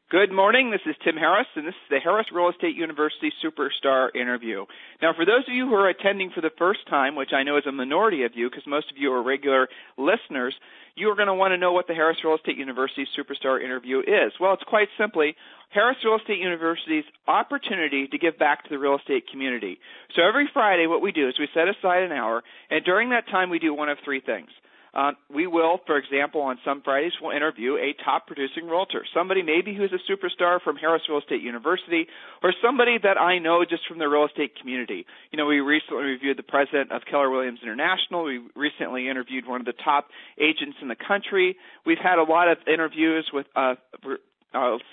Good morning. This is Tim Harris, and this is the Harris Real Estate University Superstar Interview. Now, for those of you who are attending for the first time, which I know is a minority of you because most of you are regular listeners, you are going to want to know what the Harris Real Estate University Superstar Interview is. Well, it's quite simply Harris Real Estate University's opportunity to give back to the real estate community. So every Friday what we do is we set aside an hour, and during that time we do one of three things. We will, for example, on some Fridays, we'll interview a top-producing realtor, somebody maybe who's a superstar from Harris Real Estate University, or somebody that I know just from the real estate community. You know, we recently reviewed the president of Keller Williams International. We recently interviewed one of the top agents in the country. We've had a lot of interviews with, let's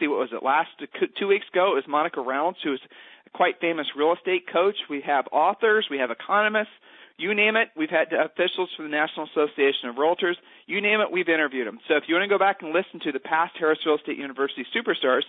see, what was it, last 2 weeks ago? It was Monica Reynolds, who is a quite famous real estate coach. We have authors. We have economists. You name it, we've had officials from the National Association of Realtors. You name it, we've interviewed them. So if you want to go back and listen to the past Harris Real Estate University Superstar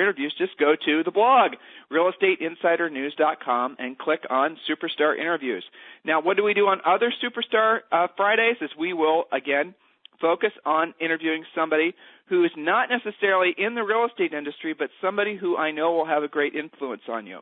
interviews, just go to the blog, realestateinsidernews.com, and click on Superstar Interviews. Now, what do we do on other Superstar Fridays is we will, again, focus on interviewing somebody who is not necessarily in the real estate industry, but somebody who I know will have a great influence on you.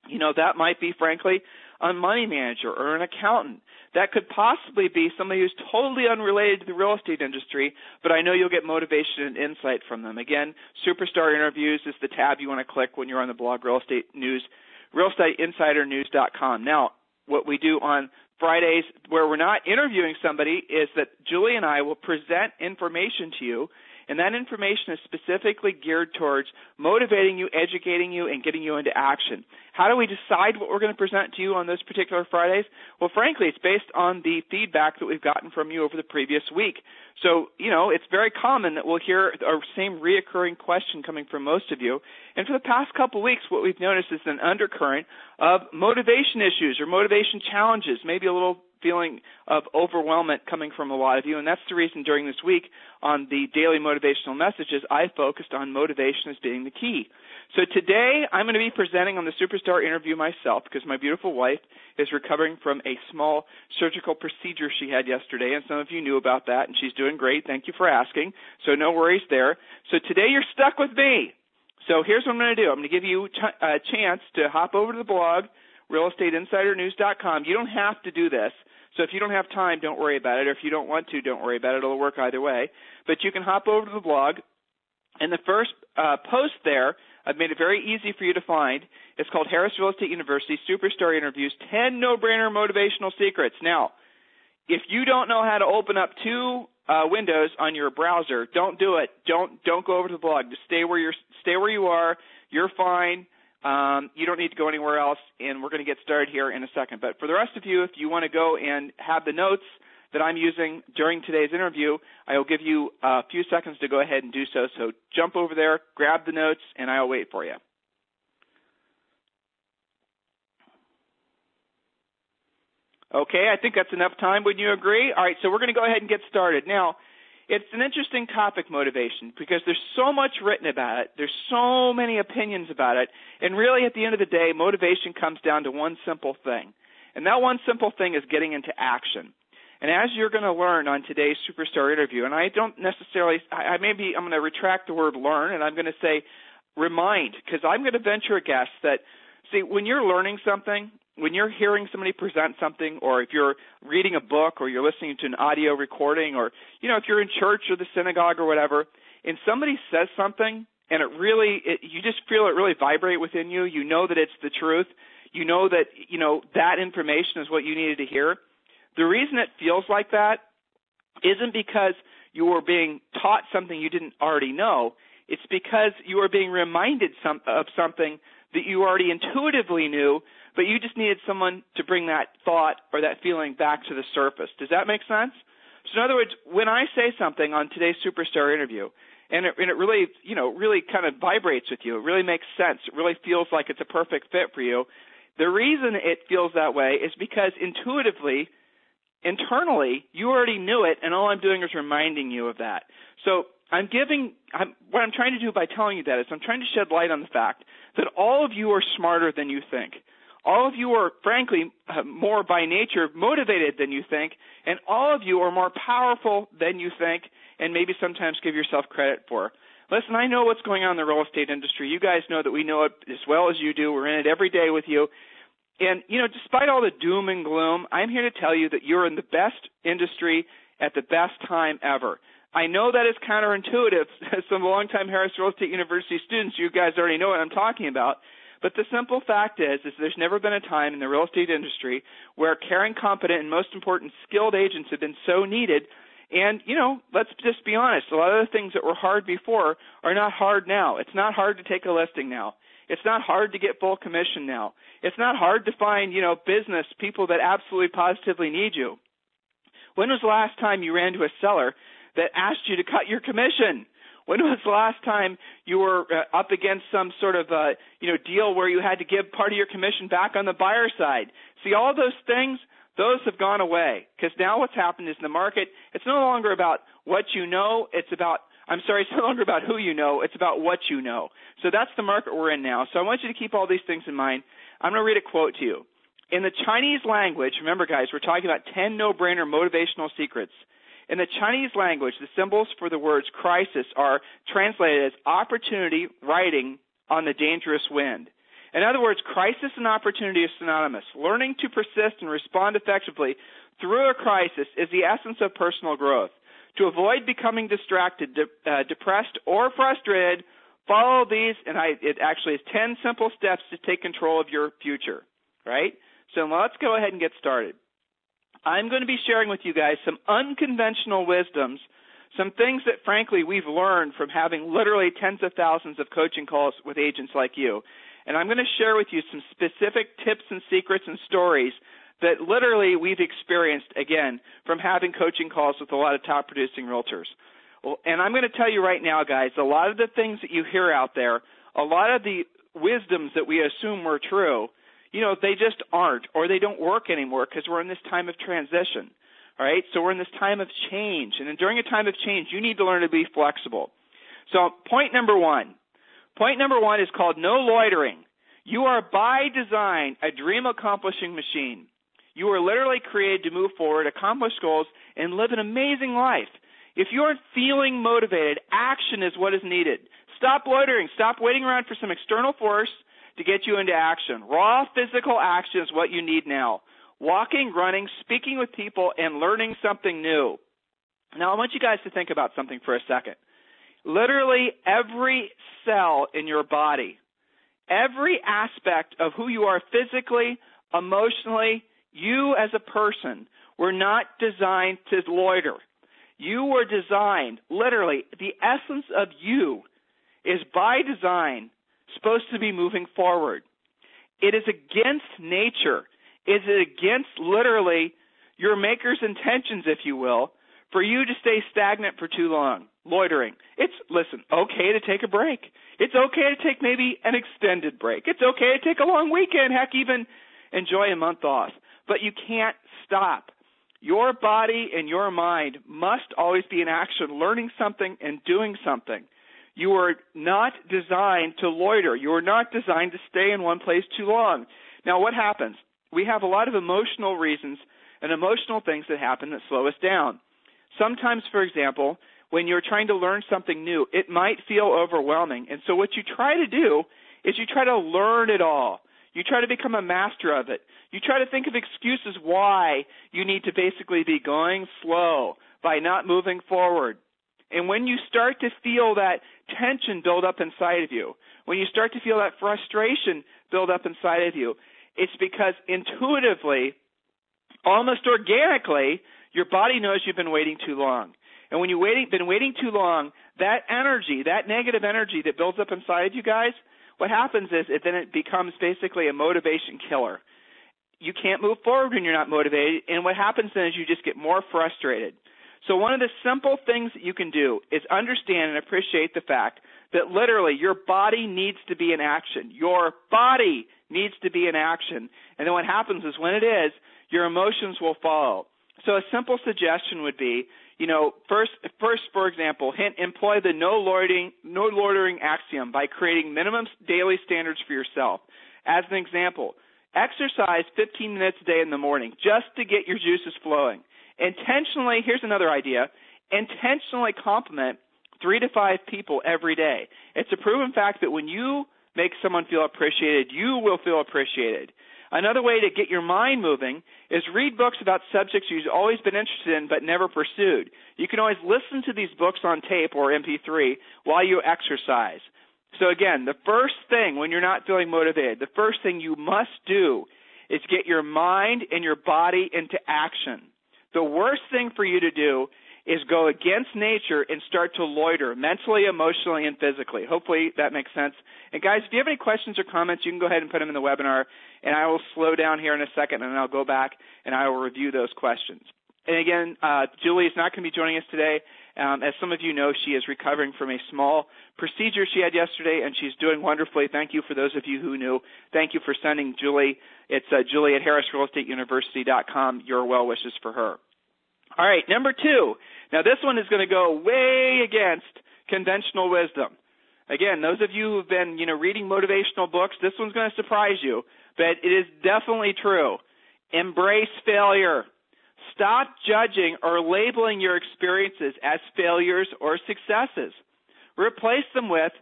You know, that might be, frankly, a money manager or an accountant. That could possibly be somebody who's totally unrelated to the real estate industry, but I know you'll get motivation and insight from them. Again, Superstar Interviews is the tab you want to click when you're on the blog, realestateinsidernews.com. Now, what we do on Fridays where we're not interviewing somebody is that Julie and I will present information to you, and that information is specifically geared towards motivating you, educating you, and getting you into action. How do we decide what we're going to present to you on those particular Fridays? Well, frankly, it's based on the feedback that we've gotten from you over the previous week. So, you know, it's very common that we'll hear our same reoccurring question coming from most of you. And for the past couple of weeks, what we've noticed is an undercurrent of motivation issues or motivation challenges, maybe a little feeling of overwhelmment coming from a lot of you, and that's the reason during this week on the daily motivational messages, I focused on motivation as being the key. So today I'm going to be presenting on the Superstar Interview myself because my beautiful wife is recovering from a small surgical procedure she had yesterday, and some of you knew about that, and she's doing great. Thank you for asking. So no worries there. So today you're stuck with me. So here's what I'm going to do. I'm going to give you a chance to hop over to the blog, realestateinsidernews.com. You don't have to do this. So if you don't have time, don't worry about it. Or if you don't want to, don't worry about it. It'll work either way. But you can hop over to the blog. And the first post there, I've made it very easy for you to find. It's called Harris Real Estate University Superstar Interviews, 10 No-Brainer Motivational Secrets. Now, if you don't know how to open up two windows on your browser, don't do it. Don't go over to the blog. Just stay where you are. You're fine. You don't need to go anywhere else, and we're going to get started here in a second. But for the rest of you, if you want to go and have the notes that I'm using during today's interview, I will give you a few seconds to go ahead and do so. So jump over there, grab the notes, and I'll wait for you. Okay, I think that's enough time. Wouldn't you agree? All right, so we're going to go ahead and get started. Now, it's an interesting topic, motivation, because there's so much written about it. There's so many opinions about it. And really, at the end of the day, motivation comes down to one simple thing. And that one simple thing is getting into action. And as you're going to learn on today's Superstar Interview, and I don't necessarily, I'm going to retract the word learn, and I'm going to say remind, because I'm going to venture a guess that, see, when you're learning something, when you're hearing somebody present something, or if you're reading a book, or you're listening to an audio recording, or, you know, if you're in church or the synagogue or whatever, and somebody says something, and you just feel it really vibrate within you, you know that it's the truth, you know that, that information is what you needed to hear. The reason it feels like that isn't because you were being taught something you didn't already know. It's because you were being reminded of something that you already intuitively knew, but you just needed someone to bring that thought or that feeling back to the surface. Does that make sense? So in other words, when I say something on today's Superstar Interview, and it really, really kind of vibrates with you, it really makes sense, it really feels like it's a perfect fit for you, the reason it feels that way is because intuitively, internally, you already knew it, and all I'm doing is reminding you of that. So what I'm trying to do by telling you that is I'm trying to shed light on the fact that all of you are smarter than you think. All of you are, frankly, more by nature motivated than you think, and all of you are more powerful than you think and maybe sometimes give yourself credit for. Listen, I know what's going on in the real estate industry. You guys know that we know it as well as you do. We're in it every day with you. And, despite all the doom and gloom, I'm here to tell you that you're in the best industry at the best time ever. I know that is counterintuitive. Some longtime Harris Real Estate University students, you guys already know what I'm talking about. But the simple fact is there's never been a time in the real estate industry where caring, competent, and most important, skilled agents have been so needed. And, let's just be honest. A lot of the things that were hard before are not hard now. It's not hard to take a listing now. It's not hard to get full commission now. It's not hard to find, business people that absolutely positively need you. When was the last time you ran to a seller that asked you to cut your commission? When was the last time you were up against some sort of deal where you had to give part of your commission back on the buyer side? See, all those things, those have gone away, because now what's happened is in the market, it's no longer about what you know, it's no longer about who you know, it's about what you know. So that's the market we're in now. So I want you to keep all these things in mind. I'm going to read a quote to you. In the Chinese language, remember guys, we're talking about 10 no-brainer motivational secrets. In the Chinese language, the symbols for the words crisis are translated as opportunity riding on the dangerous wind. In other words, crisis and opportunity are synonymous. Learning to persist and respond effectively through a crisis is the essence of personal growth. To avoid becoming distracted, depressed, or frustrated, follow these, and it actually is 10 simple steps to take control of your future, right? So let's go ahead and get started. I'm going to be sharing with you guys some unconventional wisdoms, some things that, frankly, we've learned from having literally tens of thousands of coaching calls with agents like you. And I'm going to share with you some specific tips and secrets and stories that literally we've experienced, again, from having coaching calls with a lot of top-producing realtors. Well, and I'm going to tell you right now, guys, a lot of the things that you hear out there, a lot of the wisdoms that we assume were true, they just aren't, or they don't work anymore because we're in this time of transition, all right? So we're in this time of change. And during a time of change, you need to learn to be flexible. So point number one is called no loitering. You are by design a dream-accomplishing machine. You are literally created to move forward, accomplish goals, and live an amazing life. If you aren't feeling motivated, action is what is needed. Stop loitering. Stop waiting around for some external force to get you into action. Raw physical action is what you need now. Walking, running, speaking with people, and learning something new. Now, I want you guys to think about something for a second. Literally every cell in your body, every aspect of who you are physically, emotionally, you as a person were not designed to loiter. You were designed, literally, the essence of you is by design supposed to be moving forward. It is against nature. It is against literally your maker's intentions, if you will, for you to stay stagnant for too long, loitering. It's, okay to take a break. It's okay to take maybe an extended break. It's okay to take a long weekend, heck, even enjoy a month off. But you can't stop. Your body and your mind must always be in action, learning something and doing something. You are not designed to loiter. You are not designed to stay in one place too long. Now, what happens? We have a lot of emotional reasons and emotional things that happen that slow us down. Sometimes, for example, when you're trying to learn something new, it might feel overwhelming. And so what you try to do is you try to learn it all. You try to become a master of it. You try to think of excuses why you need to basically be going slow by not moving forward. And when you start to feel that tension build up inside of you, when you start to feel that frustration build up inside of you, it's because intuitively, almost organically, your body knows you've been waiting too long. And when you've been waiting too long, that energy, that negative energy that builds up inside you guys, what happens is then it becomes basically a motivation killer. You can't move forward when you're not motivated, and what happens then is you just get more frustrated. So one of the simple things that you can do is understand and appreciate the fact that literally your body needs to be in action. Your body needs to be in action. And then what happens is when it is, your emotions will follow. So a simple suggestion would be, first, for example, employ the no loitering axiom by creating minimum daily standards for yourself. As an example, exercise 15 minutes a day in the morning just to get your juices flowing. Intentionally, here's another idea, intentionally complement 3 to 5 people every day. It's a proven fact that when you make someone feel appreciated, you will feel appreciated. Another way to get your mind moving is read books about subjects you've always been interested in but never pursued. You can always listen to these books on tape or MP3 while you exercise. So again, the first thing when you're not feeling motivated, the first thing you must do is get your mind and your body into action. The worst thing for you to do is go against nature and start to loiter mentally, emotionally, and physically. Hopefully that makes sense. And guys, if you have any questions or comments, you can go ahead and put them in the webinar, and I will slow down here in a second, and I'll go back and I will review those questions. And again, Julie is not going to be joining us today. As some of you know, she is recovering from a small procedure she had yesterday, and she's doing wonderfully. Thank you for those of you who knew. Thank you for sending Julie. It's Julie at HarrisRealEstateUniversity.com, your well wishes for her. All right, number 2. Now, this one is going to go way against conventional wisdom. Again, those of you who've been, reading motivational books, this one's going to surprise you, but it is definitely true. Embrace failure. Stop judging or labeling your experiences as failures or successes. Replace them with,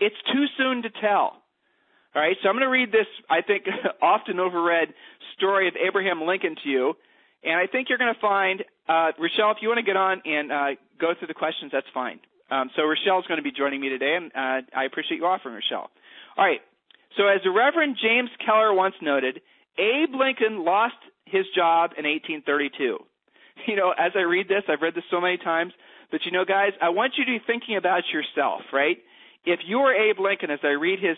it's too soon to tell. All right, so I'm going to read this, I think, often overread story of Abraham Lincoln to you, and I think you're going to find, Rochelle, if you want to get on and go through the questions, that's fine. So Rochelle's going to be joining me today, and I appreciate you offering, Rochelle. All right, so as the Reverend James Keller once noted, Abe Lincoln lost his job in 1832. As I read this, I've read this so many times, but guys, I want you to be thinking about yourself, right? If you were Abe Lincoln, as I read his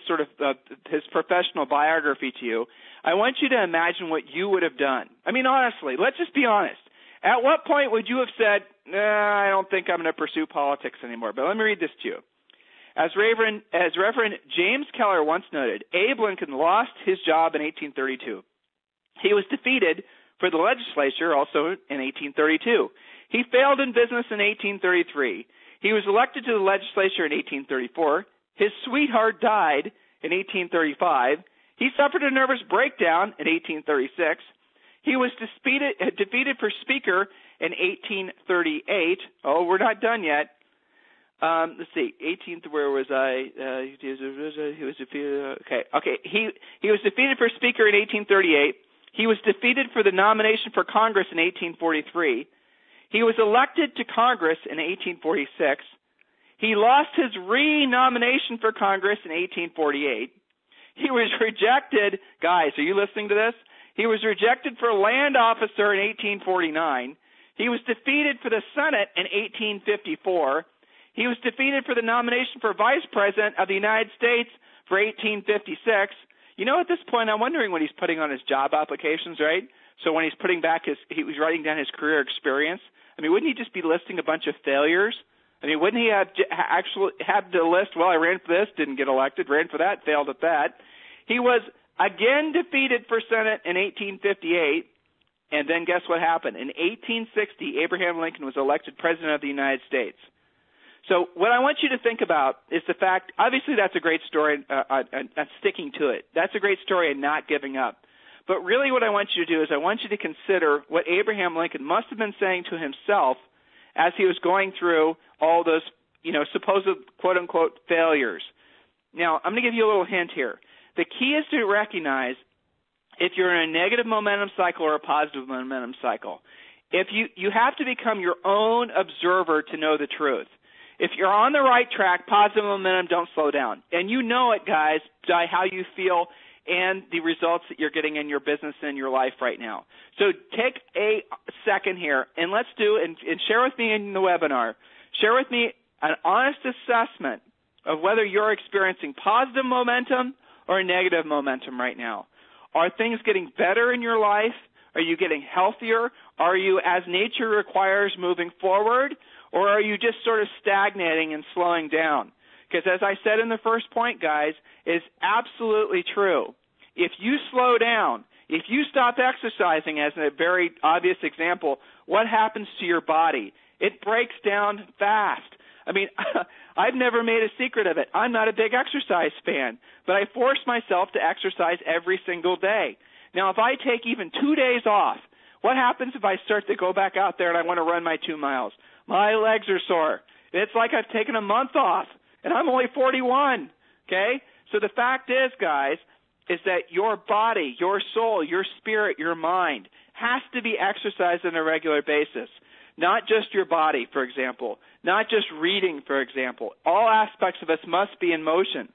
his professional biography to you, I want you to imagine what you would have done. I mean, honestly, let's just be honest. At what point would you have said, I don't think I'm going to pursue politics anymore? But let me read this to you. As Reverend James Keller once noted, Abe Lincoln lost his job in 1832. He was defeated for the legislature also in 1832. He failed in business in 1833. He was elected to the legislature in 1834. His sweetheart died in 1835. He suffered a nervous breakdown in 1836. He was defeated for Speaker in 1838. Oh, we're not done yet. Let's see. 18th, where was I? He was defeated. Okay. He was defeated for Speaker in 1838. He was defeated for the nomination for Congress in 1843. He was elected to Congress in 1846. He lost his re-nomination for Congress in 1848. He was rejected. Guys, are you listening to this? He was rejected for land officer in 1849. He was defeated for the Senate in 1854. He was defeated for the nomination for Vice President of the United States for 1856. At this point, I'm wondering what he's putting on his job applications, right? So when he's putting back he was writing down his career experience. I mean, wouldn't he just be listing a bunch of failures? I mean, wouldn't he actually have to list, well, I ran for this, didn't get elected, ran for that, failed at that. He was again defeated for Senate in 1858, and then guess what happened? In 1860, Abraham Lincoln was elected President of the United States. So what I want you to think about is the fact, obviously that's a great story, and sticking to it. That's a great story and not giving up. But really what I want you to do is I want you to consider what Abraham Lincoln must have been saying to himself as he was going through all those, supposed quote-unquote failures. Now, I'm going to give you a little hint here. The key is to recognize if you're in a negative momentum cycle or a positive momentum cycle. If you have to become your own observer to know the truth. If you're on the right track, positive momentum, don't slow down. And you know it, guys, by how you feel and the results that you're getting in your business and your life right now. So take a second here, and let's do, and share with me in the webinar, share with me an honest assessment of whether you're experiencing positive momentum or negative momentum right now. Are things getting better in your life? Are you getting healthier? Are you, as nature requires, moving forward? Or are you just sort of stagnating and slowing down? Because as I said in the first point, guys, it's absolutely true. If you slow down, if you stop exercising, as a very obvious example, what happens to your body? It breaks down fast. I mean, I've never made a secret of it. I'm not a big exercise fan, but I force myself to exercise every single day. Now, if I take even 2 days off, what happens if I start to go back out there and I want to run my 2 miles? My legs are sore. It's like I've taken a month off, and I'm only 41, okay? So the fact is, guys, is that your body, your soul, your spirit, your mind has to be exercised on a regular basis. Not just your body, for example. Not just reading, for example. All aspects of us must be in motion.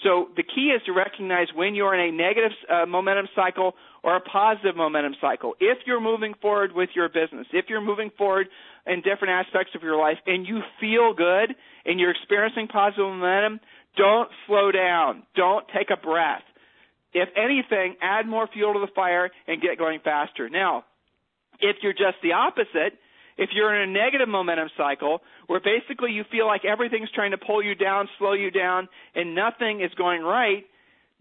So the key is to recognize when you're in a negative momentum cycle or a positive momentum cycle. If you're moving forward with your business, if you're moving forward in different aspects of your life and you feel good and you're experiencing positive momentum, don't slow down. Don't take a breath. If anything, add more fuel to the fire and get going faster. Now, if you're just the opposite, if you're in a negative momentum cycle where basically you feel like everything's trying to pull you down, slow you down, and nothing is going right,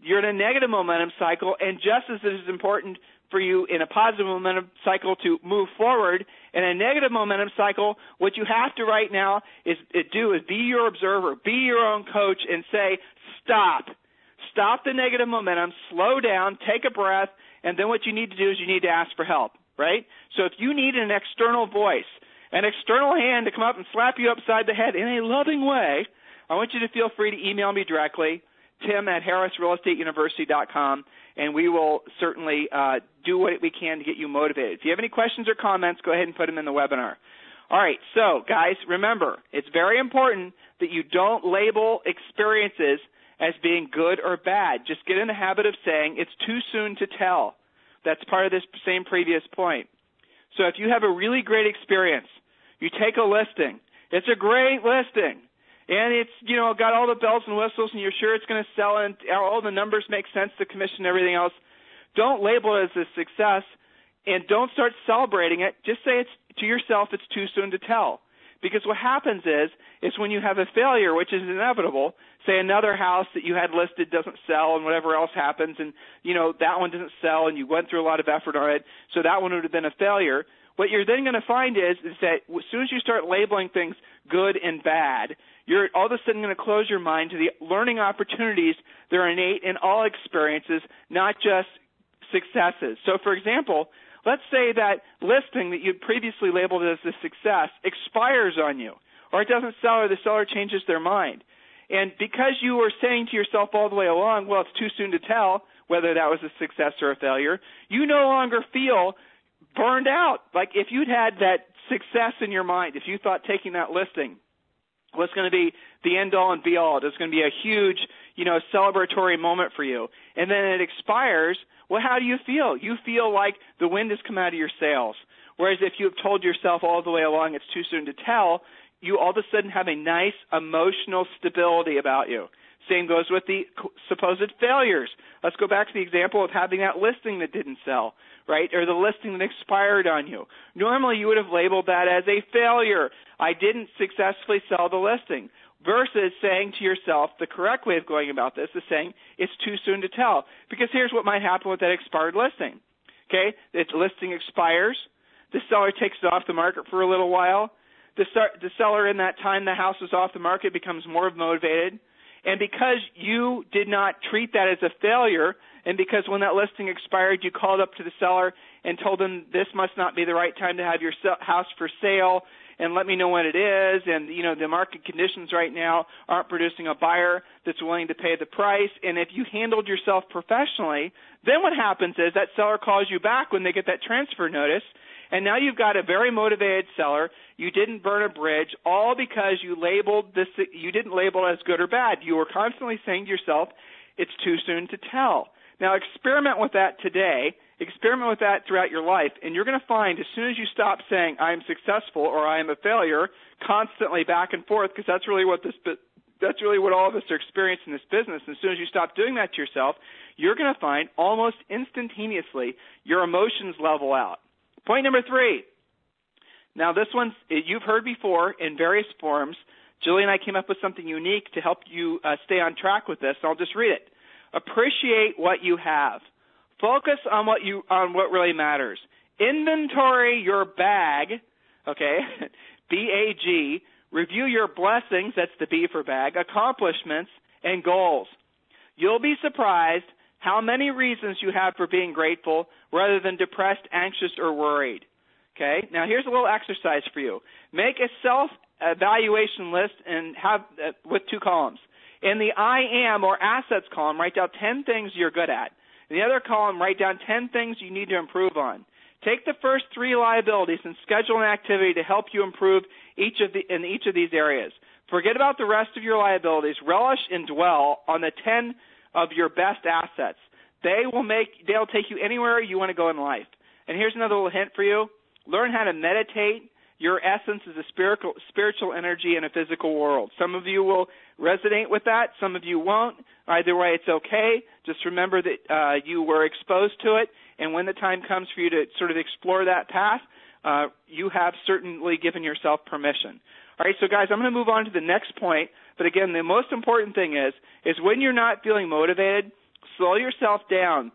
you're in a negative momentum cycle, and just as it is important for you in a positive momentum cycle to move forward, in a negative momentum cycle, what you have to right now is be your observer, be your own coach, and say, stop. Stop the negative momentum, slow down, take a breath, and then what you need to do is you need to ask for help, right? So if you need an external voice, an external hand to come up and slap you upside the head in a loving way, I want you to feel free to email me directly, tim@harrisrealestateuniversity.com, and we will certainly do what we can to get you motivated. If you have any questions or comments, go ahead and put them in the webinar. All right, so guys, remember, it's very important that you don't label experiences as being good or bad. Just get in the habit of saying it's too soon to tell. That's part of this same previous point. So if you have a really great experience, you take a listing, it's a great listing, and it's, got all the bells and whistles, and you're sure it's going to sell, and all the numbers make sense, the commission and everything else, don't label it as a success, and don't start celebrating it. Just say to yourself it's too soon to tell. Because what happens is when you have a failure, which is inevitable, say another house that you had listed doesn't sell and whatever else happens, and, that one doesn't sell and you went through a lot of effort on it, so that one would have been a failure. What you're then going to find is that as soon as you start labeling things good and bad, you're all of a sudden going to close your mind to the learning opportunities that are innate in all experiences, not just successes. So, for example, let's say that listing that you previously labeled as a success expires on you, or it doesn't sell, or the seller changes their mind. And because you were saying to yourself all the way along, well, it's too soon to tell whether that was a success or a failure, you no longer feel burned out. Like if you'd had that success in your mind, if you thought taking that listing was going to be the end-all and be-all, it was going to be a huge, celebratory moment for you, and then it expires, well, how do you feel? You feel like the wind has come out of your sails. Whereas if you have told yourself all the way along it's too soon to tell, you all of a sudden have a nice emotional stability about you. Same goes with the supposed failures. Let's go back to the example of having that listing that didn't sell, right, or the listing that expired on you. Normally you would have labeled that as a failure. I didn't successfully sell the listing. Versus saying to yourself, the correct way of going about this is saying it's too soon to tell. Because here's what might happen with that expired listing. Okay, its listing expires. The seller takes it off the market for a little while. The seller in that time the house is off the market becomes more motivated. And because you did not treat that as a failure, and because when that listing expired you called up to the seller and told them this must not be the right time to have your house for sale, and let me know when it is, and, the market conditions right now aren't producing a buyer that's willing to pay the price, and if you handled yourself professionally, then what happens is that seller calls you back when they get that transfer notice, and now you've got a very motivated seller. You didn't burn a bridge, all because you didn't label it as good or bad. You were constantly saying to yourself, it's too soon to tell. Now experiment with that today. Experiment with that throughout your life, and you're going to find as soon as you stop saying I am successful or I am a failure constantly back and forth, because that's really what all of us are experiencing in this business. And as soon as you stop doing that to yourself, you're going to find almost instantaneously your emotions level out. Point number 3. Now this one you've heard before in various forms. Julie and I came up with something unique to help you stay on track with this. So I'll just read it. Appreciate what you have. Focus on what really matters. Inventory your bag, okay, B-A-G. Review your blessings, that's the B for bag, accomplishments, and goals. You'll be surprised how many reasons you have for being grateful rather than depressed, anxious, or worried. Okay? Now here's a little exercise for you. Make a evaluation list and have with 2 columns. In the I am or assets column, write down 10 things you're good at. In the other column, write down 10 things you need to improve on. Take the first 3 liabilities and schedule an activity to help you improve in each of these areas. Forget about the rest of your liabilities. Relish and dwell on the 10 of your best assets. They'll take you anywhere you want to go in life. And here's another little hint for you. Learn how to meditate. Your essence is a spiritual energy in a physical world. Some of you will resonate with that. Some of you won't. Either way, it's okay. Just remember that you were exposed to it, and when the time comes for you to sort of explore that path, you have certainly given yourself permission. All right, so guys, I'm going to move on to the next point. But again, the most important thing is when you're not feeling motivated, slow yourself down.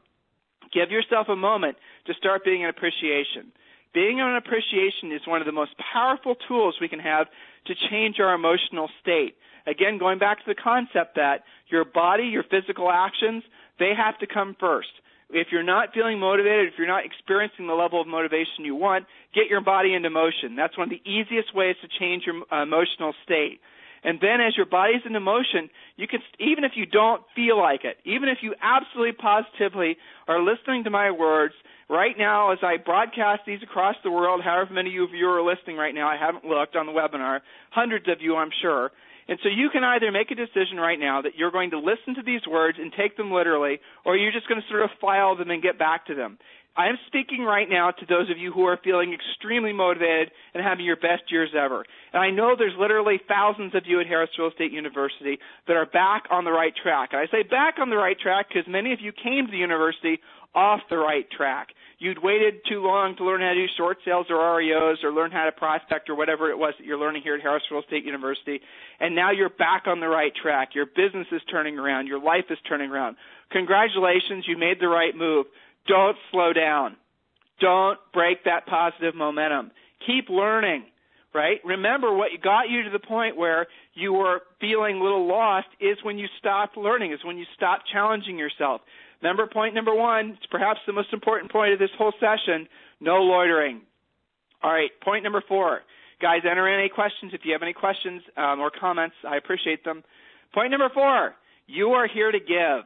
Give yourself a moment to start being in appreciation. Being in appreciation is one of the most powerful tools we can have to change our emotional state. Again, going back to the concept that your body, your physical actions, they have to come first. If you're not feeling motivated, if you're not experiencing the level of motivation you want, get your body into motion. That's one of the easiest ways to change your emotional state. And then as your body's in motion, you can, even if you don't feel like it, even if you absolutely positively are listening to my words, right now as I broadcast these across the world, however many of you are listening right now, I haven't looked on the webinar, hundreds of you I'm sure. And so you can either make a decision right now that you're going to listen to these words and take them literally, or you're just going to sort of file them and get back to them. I am speaking right now to those of you who are feeling extremely motivated and having your best years ever. And I know there's literally thousands of you at Harris Real Estate University that are back on the right track. And I say back on the right track because many of you came to the university off the right track. You'd waited too long to learn how to do short sales or REOs or learn how to prospect or whatever it was that you're learning here at Harris Real Estate University. And now you're back on the right track. Your business is turning around. Your life is turning around. Congratulations, you made the right move. Don't slow down. Don't break that positive momentum. Keep learning, right? Remember, what got you to the point where you were feeling a little lost is when you stopped learning, is when you stopped challenging yourself. Remember, point number 1, it's perhaps the most important point of this whole session, no loitering. All right, point number 4. Guys, enter in any questions. If you have any questions or comments, I appreciate them. Point number 4, you are here to give.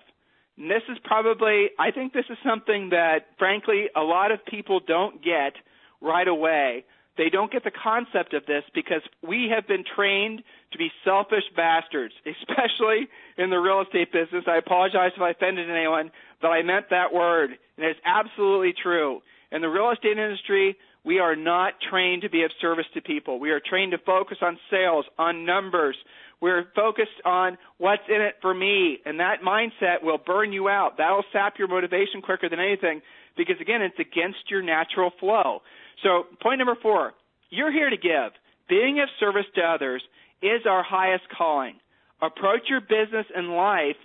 And this is probably, I think this is something that, frankly, a lot of people don't get right away. They don't get the concept of this because we have been trained to be selfish bastards, especially in the real estate business. I apologize if I offended anyone, but I meant that word, and it's absolutely true. In the real estate industry, we are not trained to be of service to people. We are trained to focus on sales, on numbers. We're focused on what's in it for me, and that mindset will burn you out. That'll sap your motivation quicker than anything because, again, it's against your natural flow. So point number 4, you're here to give. Being of service to others is our highest calling. Approach your business and life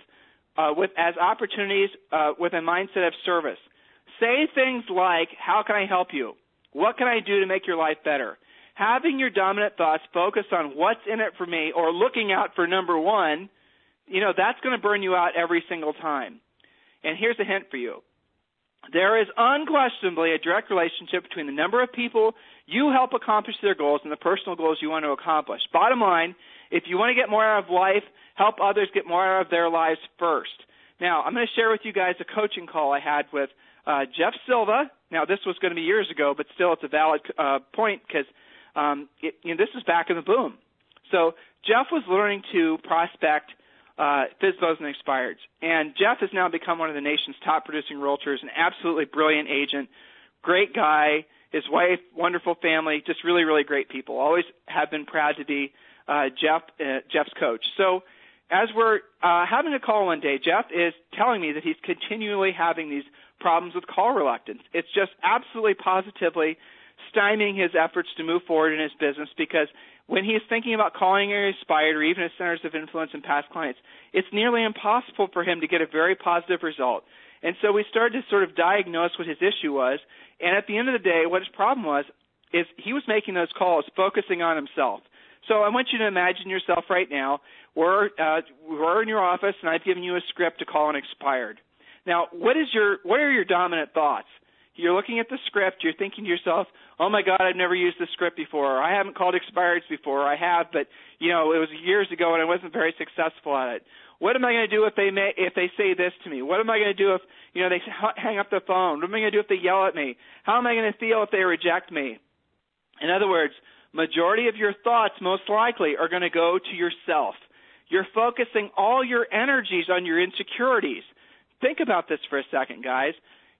as opportunities with a mindset of service. Say things like, how can I help you? What can I do to make your life better? Having your dominant thoughts focus on what's in it for me or looking out for number 1, that's going to burn you out every single time. And here's a hint for you. There is unquestionably a direct relationship between the number of people you help accomplish their goals and the personal goals you want to accomplish. Bottom line, if you want to get more out of life, help others get more out of their lives first. Now, I'm going to share with you guys a coaching call I had with Jeff Silva. Now, this was going to be years ago, but still it's a valid point because this is back in the boom. So Jeff was learning to prospect FSBOs and expireds. And Jeff has now become one of the nation's top producing realtors, an absolutely brilliant agent, great guy, his wife, wonderful family, just really, really great people. Always have been proud to be Jeff's coach. So as we're having a call one day, Jeff is telling me that he's continually having these problems with call reluctance. It's just absolutely positively stymieing his efforts to move forward in his business because when he's thinking about calling an expired or even his centers of influence and past clients, it's nearly impossible for him to get a very positive result. And so we started to sort of diagnose what his issue was. And at the end of the day, what his problem was is he was making those calls focusing on himself. So I want you to imagine yourself right now. We're in your office, and I've given you a script to call an expired. Now, what are your dominant thoughts? you're looking at the script, you're thinking to yourself, oh my God, I've never used this script before. I haven't called expireds before. I have, but it was years ago and I wasn't very successful at it. What am I going to do if they say this to me? What am I going to do if they hang up the phone? What am I going to do if they yell at me? How am I going to feel if they reject me? In other words, majority of your thoughts most likely are going to go to yourself. You're focusing all your energies on your insecurities. Think about this for a second, guys.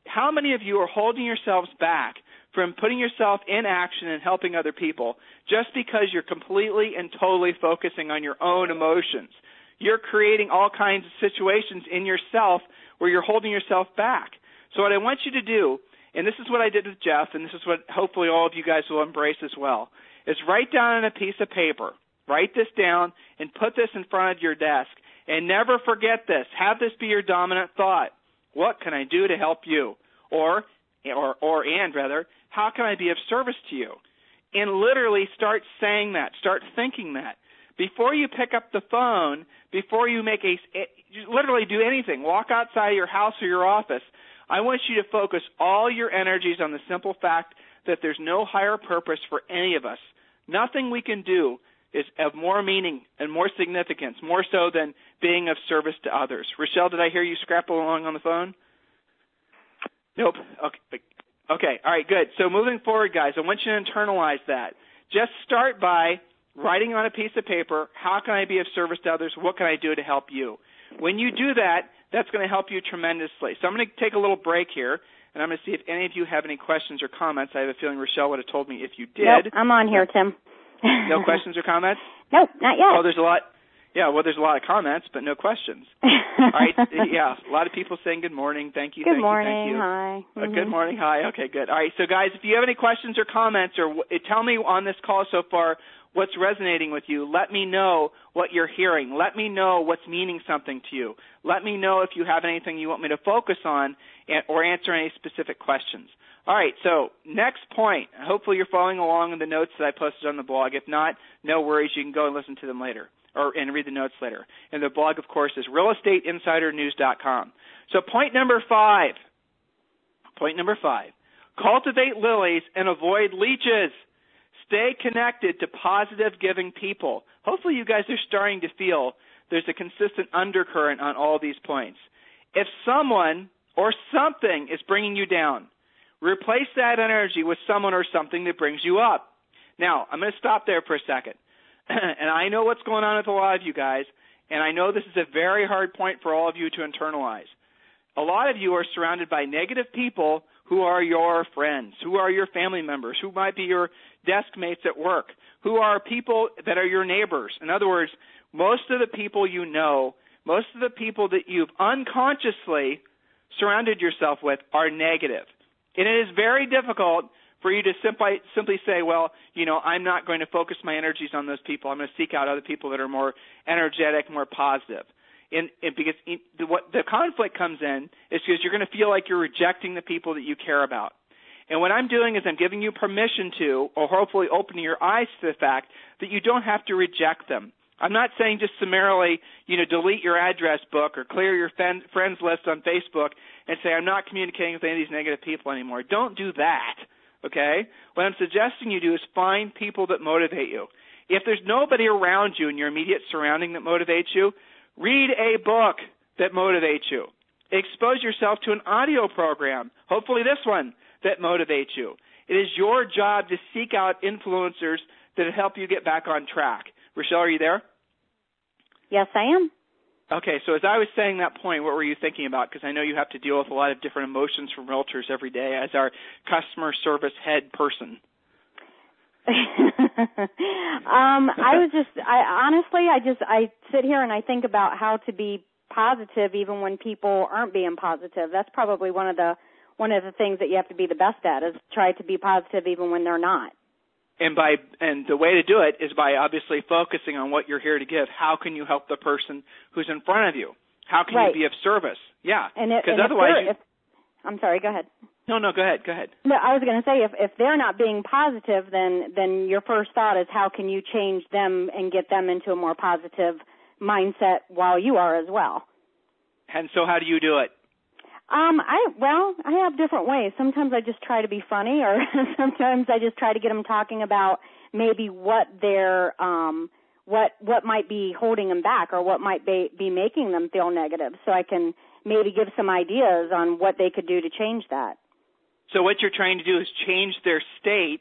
How many of you are holding yourselves back from putting yourself in action and helping other people just because you're completely and totally focusing on your own emotions? You're creating all kinds of situations in yourself where you're holding yourself back. So what I want you to do, and this is what I did with Jeff, and this is what hopefully all of you guys will embrace as well, is write down on a piece of paper. Write this down and put this in front of your desk. And never forget this. Have this be your dominant thought. What can I do to help you? Or how can I be of service to you? And literally start saying that. Start thinking that. Before you pick up the phone, before you literally do anything, walk outside your house or your office, I want you to focus all your energies on the simple fact that there's no higher purpose for any of us. Nothing we can do is of more meaning and more significance, more so than being of service to others. Rochelle, did I hear you scrapple along on the phone? Nope. Okay. All right, good. So moving forward, guys, I want you to internalize that. Just start by writing on a piece of paper, how can I be of service to others? What can I do to help you? When you do that, that's going to help you tremendously. So I'm going to take a little break here, and I'm going to see if any of you have any questions or comments. I have a feeling Rochelle would have told me if you did. Nope, I'm on here, Tim. No questions or comments? Nope, not yet. Oh, there's a lot. Yeah, well, there's a lot of comments, but no questions. All right, yeah, a lot of people saying good morning. Thank you. Good morning. Hi. Mm-hmm. Good morning. Hi. Okay, good. All right, so guys, if you have any questions or comments, or tell me on this call so far what's resonating with you. Let me know what you're hearing. Let me know what's meaning something to you. Let me know if you have anything you want me to focus on or answer any specific questions. All right, so next point. Hopefully you're following along in the notes that I posted on the blog. If not, no worries. You can go and listen to them later and read the notes later. And the blog, of course, is realestateinsidernews.com. So point number 5. Cultivate lilies and avoid leeches. Stay connected to positive giving people. Hopefully you guys are starting to feel there's a consistent undercurrent on all these points. If someone or something is bringing you down, replace that energy with someone or something that brings you up. Now, I'm going to stop there for a second. And I know what's going on with a lot of you guys, and I know this is a very hard point for all of you to internalize. A lot of you are surrounded by negative people who are your friends, who are your family members, who might be your desk mates at work, who are people that are your neighbors. In other words, most of the people you know, most of the people that you've unconsciously surrounded yourself with are negative. And it is very difficult for you to simply say, well, I'm not going to focus my energies on those people. I'm going to seek out other people that are more energetic, more positive. And because what the conflict comes in is because you're going to feel like you're rejecting the people that you care about. And what I'm doing is I'm giving you permission to, or hopefully opening your eyes to the fact that you don't have to reject them. I'm not saying just summarily, delete your address book or clear your friends list on Facebook and say, I'm not communicating with any of these negative people anymore. Don't do that, okay? What I'm suggesting you do is find people that motivate you. If there's nobody around you in your immediate surrounding that motivates you, read a book that motivates you. Expose yourself to an audio program, hopefully this one, that motivates you. It is your job to seek out influencers that help you get back on track. Rochelle, are you there? Yes, I am. Okay, so as I was saying that point, what were you thinking about? Because I know you have to deal with a lot of different emotions from realtors every day as our customer service head person. I sit here and I think about how to be positive even when people aren't being positive. That's probably one of the things that you have to be the best at is try to be positive even when they're not. And the way to do it is by obviously focusing on what you're here to give. How can you help the person who's in front of you? How can you be of service? Yeah. Because otherwise I'm sorry, go ahead. No, go ahead. No, I was going to say if they're not being positive, then your first thought is how can you change them and get them into a more positive mindset while you are as well. And so how do you do it? I have different ways. Sometimes I just try to be funny, or sometimes I just try to get them talking about maybe what their what might be holding them back, or what might be making them feel negative, so I can maybe give some ideas on what they could do to change that. So what you're trying to do is change their state,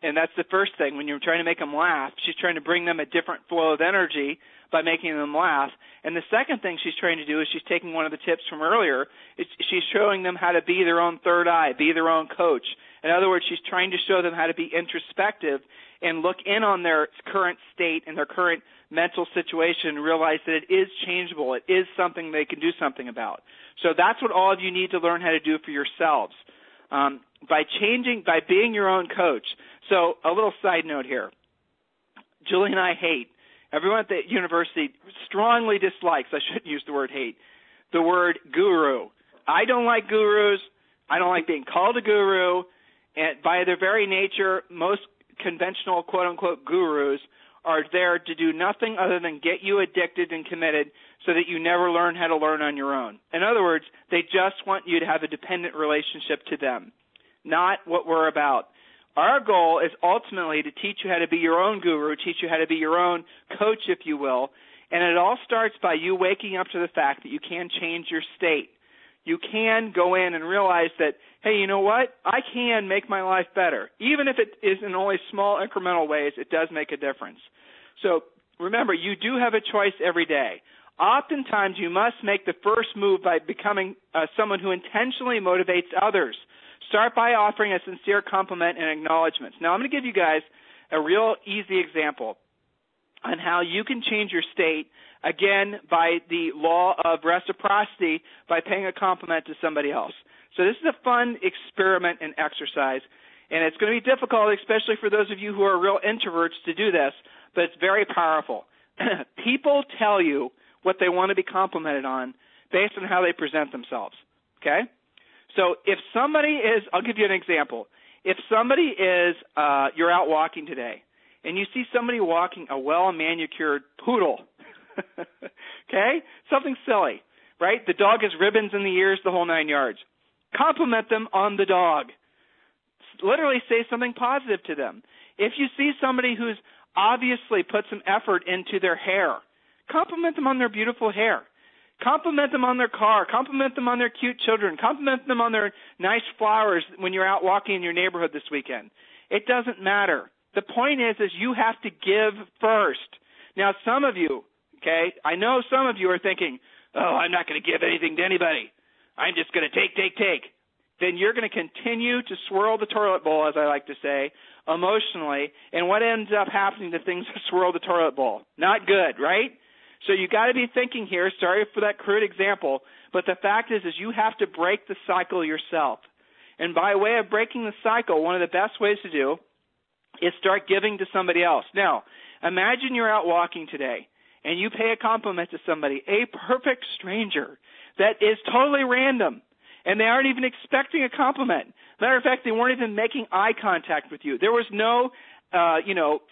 and that's the first thing. When you're trying to make them laugh, she's trying to bring them a different flow of energy by making them laugh. And the second thing she's trying to do is she's taking one of the tips from earlier. She's showing them how to be their own third eye, be their own coach. In other words, she's trying to show them how to be introspective and look in on their current state and their current mental situation and realize that it is changeable. It is something they can do something about. So that's what all of you need to learn how to do for yourselves. By being your own coach. So a little side note here. Julie and I hate, everyone at the university strongly dislikes, I shouldn't use the word hate, the word guru. I don't like gurus. I don't like being called a guru. And by their very nature, most conventional quote-unquote gurus are there to do nothing other than get you addicted and committed so that you never learn how to learn on your own. In other words, they just want you to have a dependent relationship to them, not what we're about. Our goal is ultimately to teach you how to be your own guru, teach you how to be your own coach, if you will, and it all starts by you waking up to the fact that you can change your state. You can go in and realize that, hey, you know what? I can make my life better. Even if it is in only small incremental ways, it does make a difference. So remember, you do have a choice every day. Oftentimes, you must make the first move by becoming someone who intentionally motivates others. Start by offering a sincere compliment and acknowledgments. Now, I'm going to give you guys a real easy example on how you can change your state, again, by the law of reciprocity, by paying a compliment to somebody else. So this is a fun experiment and exercise, and it's going to be difficult, especially for those of you who are real introverts, to do this, but it's very powerful. People tell you what they want to be complimented on based on how they present themselves, okay? So if somebody is, I'll give you an example. If somebody is, you're out walking today, and you see somebody walking a well-manicured poodle, okay? Something silly, right? The dog has ribbons in the ears, the whole 9 yards. Compliment them on the dog. Literally say something positive to them. If you see somebody who's obviously put some effort into their hair, compliment them on their beautiful hair. Compliment them on their car. Compliment them on their cute children. Compliment them on their nice flowers when you're out walking in your neighborhood this weekend. It doesn't matter. The point is you have to give first. Now, some of you, okay, I know some of you are thinking, oh, I'm not going to give anything to anybody. I'm just going to take. Then you're going to continue to swirl the toilet bowl, as I like to say, emotionally. And what ends up happening to things that swirl the toilet bowl? Not good, right? So you got to be thinking here, sorry for that crude example, but the fact is you have to break the cycle yourself. And by way of breaking the cycle, one of the best ways to do is start giving to somebody else. Now, imagine you're out walking today, and you pay a compliment to somebody, a perfect stranger that is totally random, and they aren't even expecting a compliment. Matter of fact, they weren't even making eye contact with you. There was no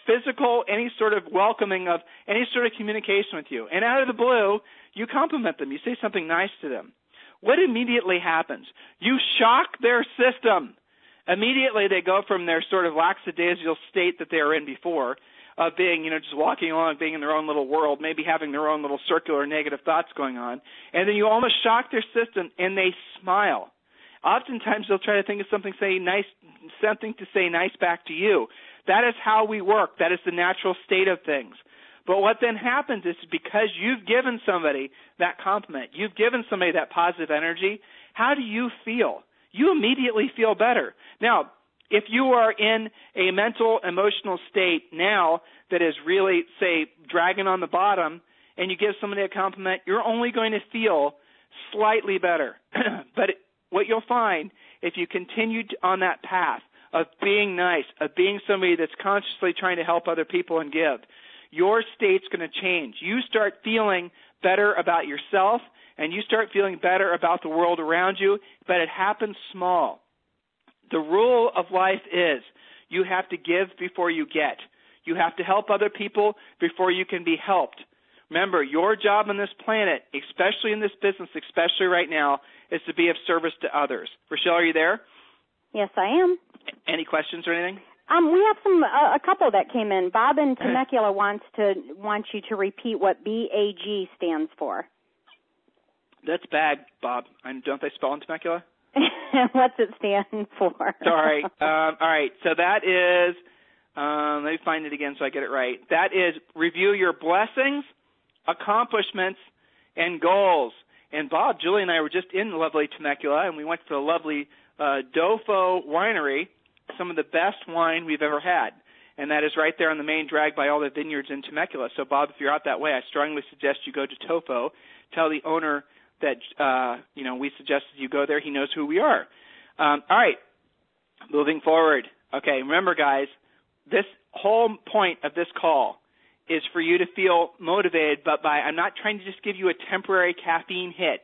physical, any sort of welcoming of any sort of communication with you. And out of the blue, you compliment them. You say something nice to them. What immediately happens? You shock their system. Immediately they go from their sort of lackadaisical state that they were in before, of being, just walking along, being in their own little world, maybe having their own little circular negative thoughts going on. And then you almost shock their system, and they smile. Oftentimes they'll try to think of something to say nice back to you. That is how we work. That is the natural state of things. But what then happens is because you've given somebody that compliment, you've given somebody that positive energy, how do you feel? You immediately feel better. Now, if you are in a mental, emotional state now that is really, say, dragging on the bottom, and you give somebody a compliment, you're only going to feel slightly better. But what you'll find, if you continue on that path of being nice, of being somebody that's consciously trying to help other people and give, your state's going to change. You start feeling better about yourself, and you start feeling better about the world around you, but it happens small. The rule of life is you have to give before you get. You have to help other people before you can be helped. Remember, your job on this planet, especially in this business, especially right now, is to be of service to others. Rochelle, are you there? Yes, I am. Any questions or anything? We have a couple that came in. Bob in Temecula wants you to repeat what BAG stands for. That's bad, Bob. Don't they spell in Temecula? What's it stand for? Sorry. All right. So that is, let me find it again so I get it right. That is review your blessings, accomplishments, and goals. And Bob, Julie, and I were just in lovely Temecula, and we went to the lovely Dofo Winery, some of the best wine we've ever had. And that is right there on the main drag by all the vineyards in Temecula. So, Bob, if you're out that way, I strongly suggest you go to Tofo. Tell the owner that, we suggested you go there. He knows who we are. All right. Moving forward. Okay, remember, guys, this whole point of this call is for you to feel motivated, but I'm not trying to just give you a temporary caffeine hit.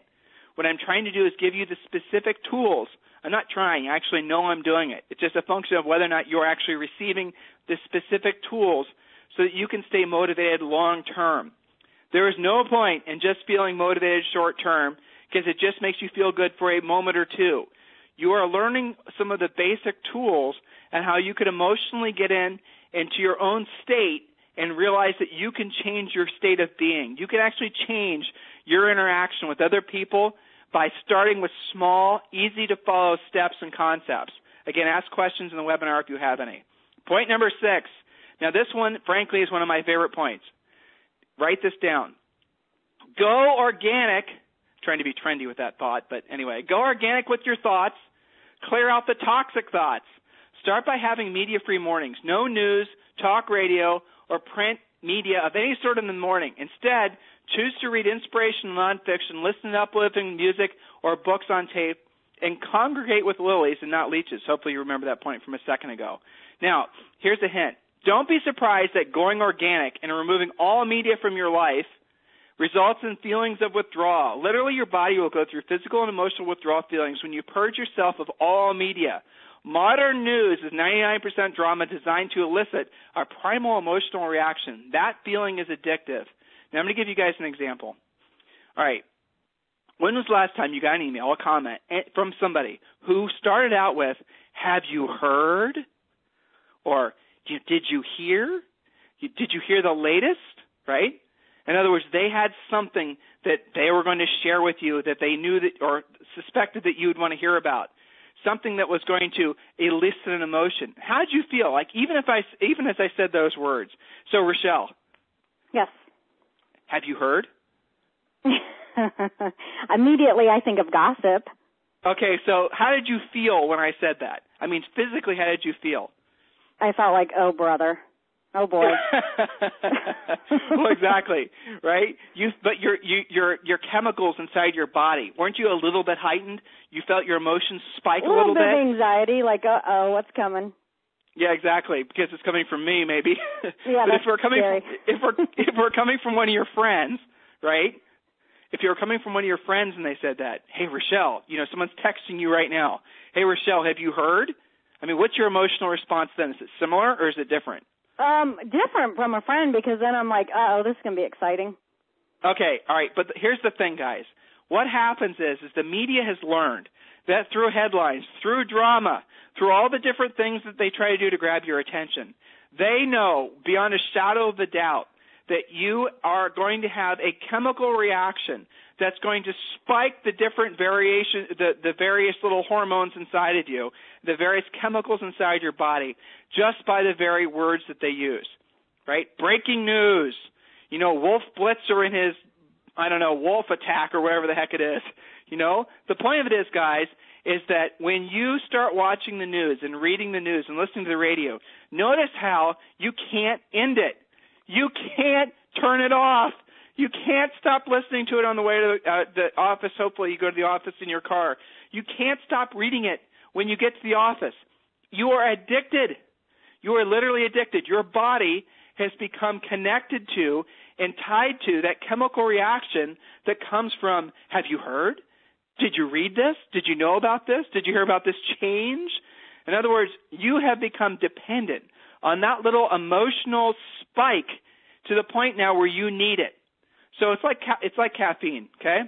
What I'm trying to do is give you the specific tools. I'm not trying. I actually know I'm doing it. It's just a function of whether or not you're actually receiving the specific tools so that you can stay motivated long term. There is no point in just feeling motivated short term because it just makes you feel good for a moment or two. You are learning some of the basic tools and how you could emotionally get into your own state and realize that you can change your state of being. You can actually change your interaction with other people by starting with small, easy-to-follow steps and concepts. Again, ask questions in the webinar if you have any. Point number 6. Now, this one, frankly, is one of my favorite points. Write this down. Go organic. Trying to be trendy with that thought, but anyway. Go organic with your thoughts. Clear out the toxic thoughts. Start by having media-free mornings. No news, talk radio, or print media of any sort in the morning. Instead, choose to read inspirational nonfiction, listen to uplifting music or books on tape, and congregate with lilies and not leeches. Hopefully you remember that point from a second ago. Now, here's a hint. Don't be surprised that going organic and removing all media from your life results in feelings of withdrawal. Literally, your body will go through physical and emotional withdrawal feelings when you purge yourself of all media. Modern news is 99% drama designed to elicit a primal emotional reaction. That feeling is addictive. Now, I'm going to give you guys an example. All right. When was the last time you got an email, a comment from somebody who started out with, have you heard? Or, did you hear? Did you hear the latest? Right? In other words, they had something that they were going to share with you that they knew that or suspected that you would want to hear about. Something that was going to elicit an emotion. How did you feel? Like even as I said those words. So, Rochelle. Yes. Have you heard? Immediately I think of gossip. Okay, so how did you feel when I said that? I mean, physically, how did you feel? I felt like, oh, brother. Oh, boy. Well, exactly, right? But your chemicals inside your body, weren't you a little bit heightened? You felt your emotions spike a little bit? A little bit of anxiety, like, uh-oh, what's coming? Yeah, exactly, because it's coming from me, maybe. Yeah, but that's scary. if we're coming from one of your friends, right? If you're coming from one of your friends and they said that, hey, Rochelle, someone's texting you right now. Hey, Rochelle, have you heard? I mean, what's your emotional response then? Is it similar or is it different? Different from a friend because then I'm like, uh-oh, this is going to be exciting. Okay, all right, but here's the thing, guys. What happens is the media has learned that through headlines, through drama, through all the different things that they try to do to grab your attention, they know beyond a shadow of a doubt that you are going to have a chemical reaction that's going to spike the different variation, the various little hormones inside of you, the various chemicals inside your body, just by the very words that they use, right? Breaking news. Wolf Blitzer in his, wolf attack or whatever the heck it is. The point of it is, guys, is that when you start watching the news and reading the news and listening to the radio, notice how you can't end it. You can't turn it off. You can't stop listening to it on the way to the office. Hopefully you go to the office in your car. You can't stop reading it when you get to the office. You are addicted. You are literally addicted. Your body has become connected to and tied to that chemical reaction that comes from, have you heard? Did you read this? Did you know about this? Did you hear about this change? In other words, you have become dependent on that little emotional spike to the point now where you need it. So it's like caffeine, okay?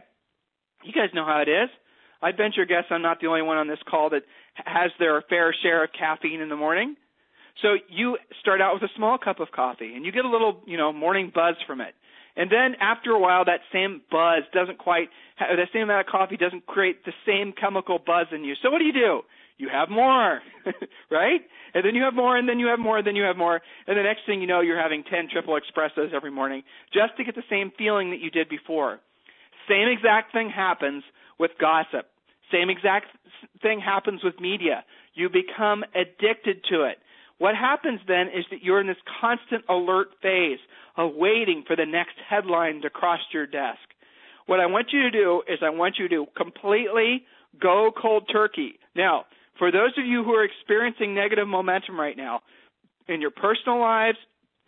You guys know how it is. I venture guess I'm not the only one on this call that has their fair share of caffeine in the morning. So you start out with a small cup of coffee, and you get a little, morning buzz from it. And then after a while, that same buzz the same amount of coffee doesn't create the same chemical buzz in you. So what do? You have more, right? And then you have more, and then you have more, and then you have more. And the next thing you know, you're having 10 triple espressos every morning just to get the same feeling that you did before. Same exact thing happens with gossip. Same exact thing happens with media. You become addicted to it. What happens then is that you're in this constant alert phase of waiting for the next headline to cross your desk. What I want you to do is I want you to completely go cold turkey. Now, for those of you who are experiencing negative momentum right now, in your personal lives,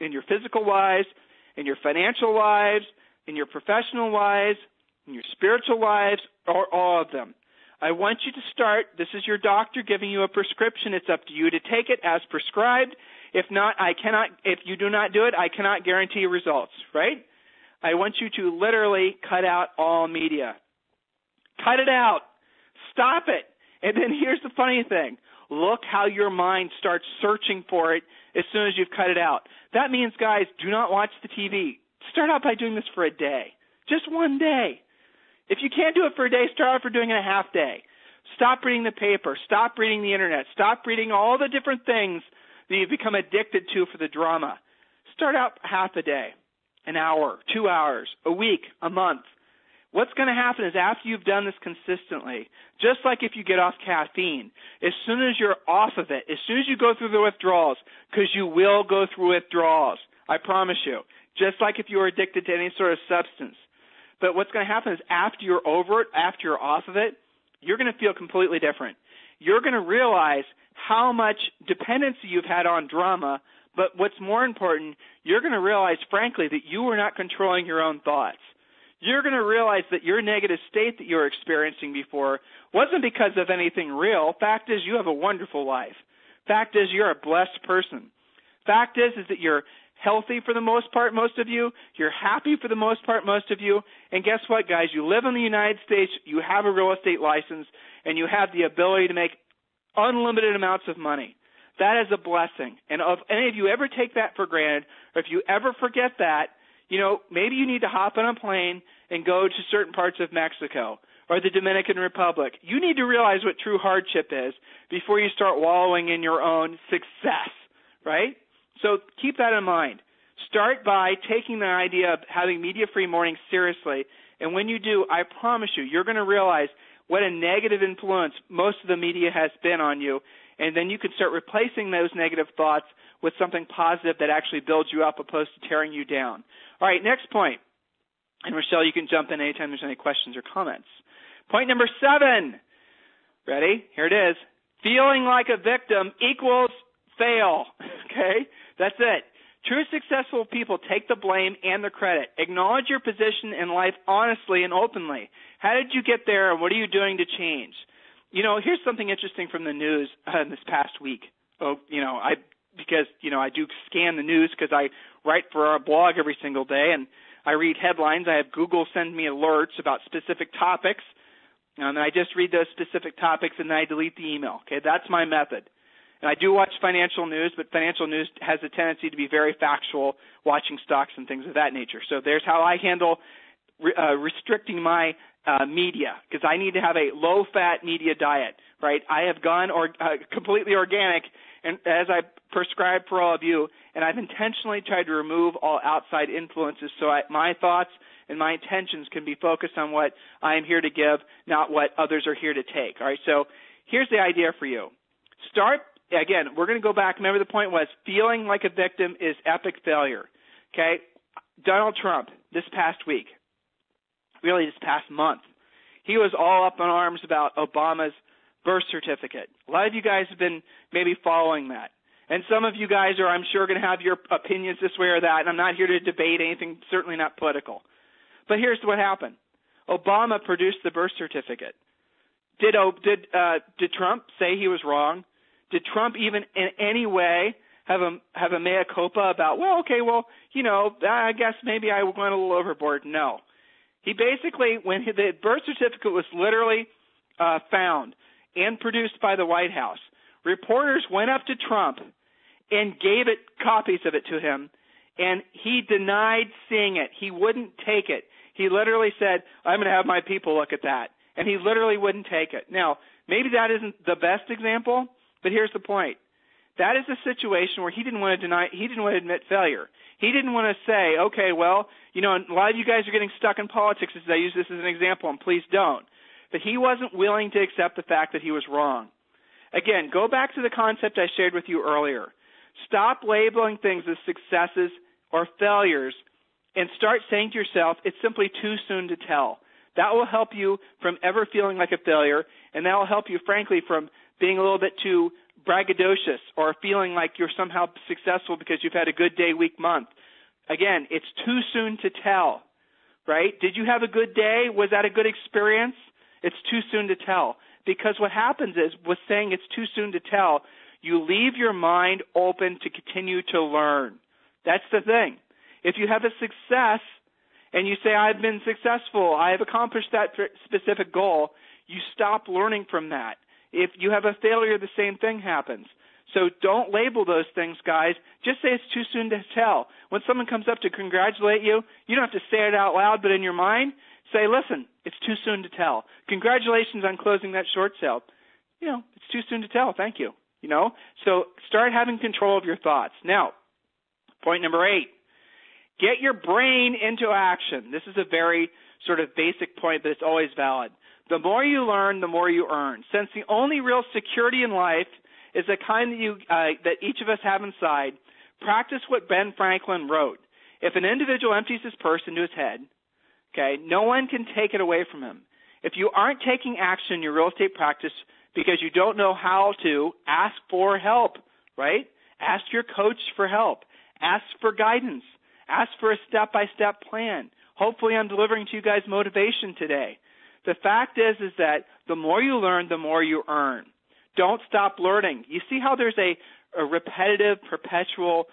in your physical lives, in your financial lives, in your professional lives, in your spiritual lives, or all of them, I want you to start. This is your doctor giving you a prescription. It's up to you to take it as prescribed. If not, if you do not do it, I cannot guarantee results, right? I want you to literally cut out all media. Cut it out. Stop it. And then here's the funny thing. Look how your mind starts searching for it as soon as you've cut it out. That means, guys, do not watch the TV. Start out by doing this for a day. Just one day. If you can't do it for a day, start out for doing it a half day. Stop reading the paper. Stop reading the internet. Stop reading all the different things that you've become addicted to for the drama. Start out half a day, an hour, 2 hours, a week, a month. What's going to happen is after you've done this consistently, just like if you get off caffeine, as soon as you're off of it, as soon as you go through the withdrawals, because you will go through withdrawals, I promise you, just like if you were addicted to any sort of substance. But what's going to happen is after you're over it, after you're off of it, you're going to feel completely different. You're going to realize how much dependency you've had on drama, but what's more important, you're going to realize, frankly, that you were not controlling your own thoughts. You're going to realize that your negative state that you were experiencing before wasn't because of anything real. Fact is, you have a wonderful life. Fact is, you're a blessed person. Fact is that you're healthy for the most part, most of you. You're happy for the most part, most of you. And guess what, guys? You live in the United States, you have a real estate license, and you have the ability to make unlimited amounts of money. That is a blessing. And if any of you ever take that for granted, or if you ever forget that, maybe you need to hop on a plane and go to certain parts of Mexico or the Dominican Republic. You need to realize what true hardship is before you start wallowing in your own success, right? So keep that in mind. Start by taking the idea of having media-free mornings seriously. And when you do, I promise you, you're going to realize what a negative influence most of the media has been on you. And then you can start replacing those negative thoughts with something positive that actually builds you up opposed to tearing you down. All right, next point. And Rochelle, you can jump in anytime there's any questions or comments. Point number 7. Ready? Here it is. Feeling like a victim equals fail. Okay? That's it. True successful people take the blame and the credit. Acknowledge your position in life honestly and openly. How did you get there, and what are you doing to change? Here's something interesting from the news this past week. I do scan the news because I write for our blog every single day, and I read headlines. I have Google send me alerts about specific topics, and I just read those specific topics, and then I delete the email. Okay, that's my method. And I do watch financial news, but financial news has a tendency to be very factual, watching stocks and things of that nature. So there's how I handle restricting my media, because I need to have a low-fat media diet, right? I have gone completely organic, and as I prescribe for all of you, and I've intentionally tried to remove all outside influences so my thoughts and my intentions can be focused on what I am here to give, not what others are here to take. All right, so here's the idea for you. Again, we're going to go back. Remember, the point was feeling like a victim is epic failure. Okay? Donald Trump, this past week, really this past month, he was all up in arms about Obama's birth certificate. A lot of you guys have been maybe following that. And some of you guys are, I'm sure, going to have your opinions this way or that, and I'm not here to debate anything, certainly not political. But here's what happened. Obama produced the birth certificate. Did Trump say he was wrong? Did Trump even in any way have a mea culpa about, I guess maybe I went a little overboard. No. He basically, when the birth certificate was literally found and produced by the White House, reporters went up to Trump and gave copies of it to him, and he denied seeing it. He wouldn't take it. He literally said, I'm going to have my people look at that. And he literally wouldn't take it. Now, maybe that isn't the best example, but here's the point. That is a situation where he didn't want to admit failure. He didn't want to say, okay, well, a lot of you guys are getting stuck in politics as I use this as an example, and please don't. But he wasn't willing to accept the fact that he was wrong. Again, go back to the concept I shared with you earlier. Stop labeling things as successes or failures and start saying to yourself, it's simply too soon to tell. That will help you from ever feeling like a failure, and that will help you, frankly, from being a little bit too braggadocious or feeling like you're somehow successful because you've had a good day, week, month. Again, it's too soon to tell, right? Did you have a good day? Was that a good experience? It's too soon to tell. Because what happens is, with saying it's too soon to tell, you leave your mind open to continue to learn. That's the thing. If you have a success and you say, I've been successful, I have accomplished that specific goal, you stop learning from that. If you have a failure, the same thing happens. So don't label those things, guys. Just say it's too soon to tell. When someone comes up to congratulate you, you don't have to say it out loud, but in your mind, say, listen, it's too soon to tell. Congratulations on closing that short sale. It's too soon to tell. Thank you. So start having control of your thoughts. Now, point number 8, get your brain into action. This is a very sort of basic point, but it's always valid. The more you learn, the more you earn. Since the only real security in life is the kind that each of us have inside, practice what Ben Franklin wrote. If an individual empties his purse into his head, no one can take it away from him. If you aren't taking action in your real estate practice because you don't know how to, ask for help, right? Ask your coach for help. Ask for guidance. Ask for a step-by-step plan. Hopefully I'm delivering to you guys motivation today. The fact is that the more you learn, the more you earn. Don't stop learning. You see how there's a repetitive, perpetual,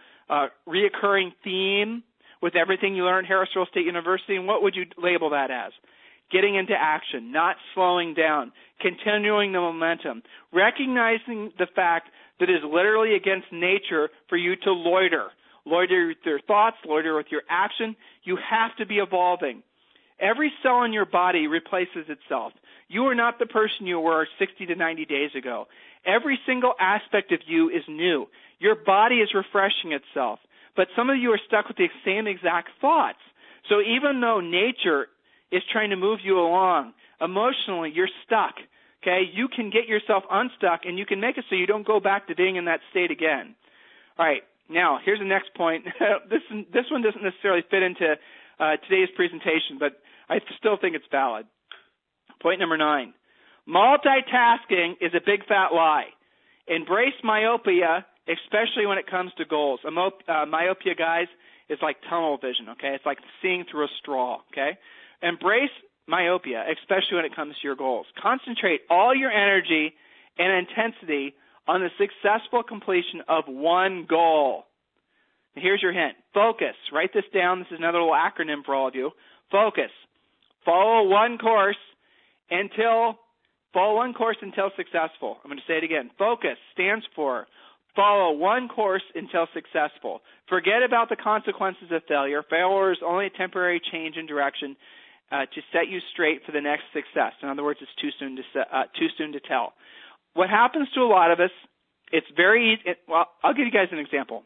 reoccurring theme with everything you learn at Harris Real Estate University? And what would you label that as? Getting into action, not slowing down, continuing the momentum, recognizing the fact that it is literally against nature for you to loiter. Loiter with your thoughts, loiter with your action. You have to be evolving. Every cell in your body replaces itself. You are not the person you were 60 to 90 days ago. Every single aspect of you is new. Your body is refreshing itself. But some of you are stuck with the same exact thoughts. So even though nature is trying to move you along, emotionally you're stuck. You can get yourself unstuck, and you can make it so you don't go back to being in that state again. All right, now here's the next point. This one doesn't necessarily fit into today's presentation, but I still think it's valid. Point number 9. Multitasking is a big fat lie. Embrace myopia, especially when it comes to goals. Myopia, guys, is like tunnel vision, It's like seeing through a straw, Embrace myopia, especially when it comes to your goals. Concentrate all your energy and intensity on the successful completion of one goal. And here's your hint. Focus. Write this down. This is another little acronym for all of you. Focus. Follow one course until successful. I'm going to say it again. Focus stands for follow one course until successful. Forget about the consequences of failure. Failure is only a temporary change in direction to set you straight for the next success. In other words, it's too soon to tell. What happens to a lot of us, it's very easy. Well, I'll give you guys an example.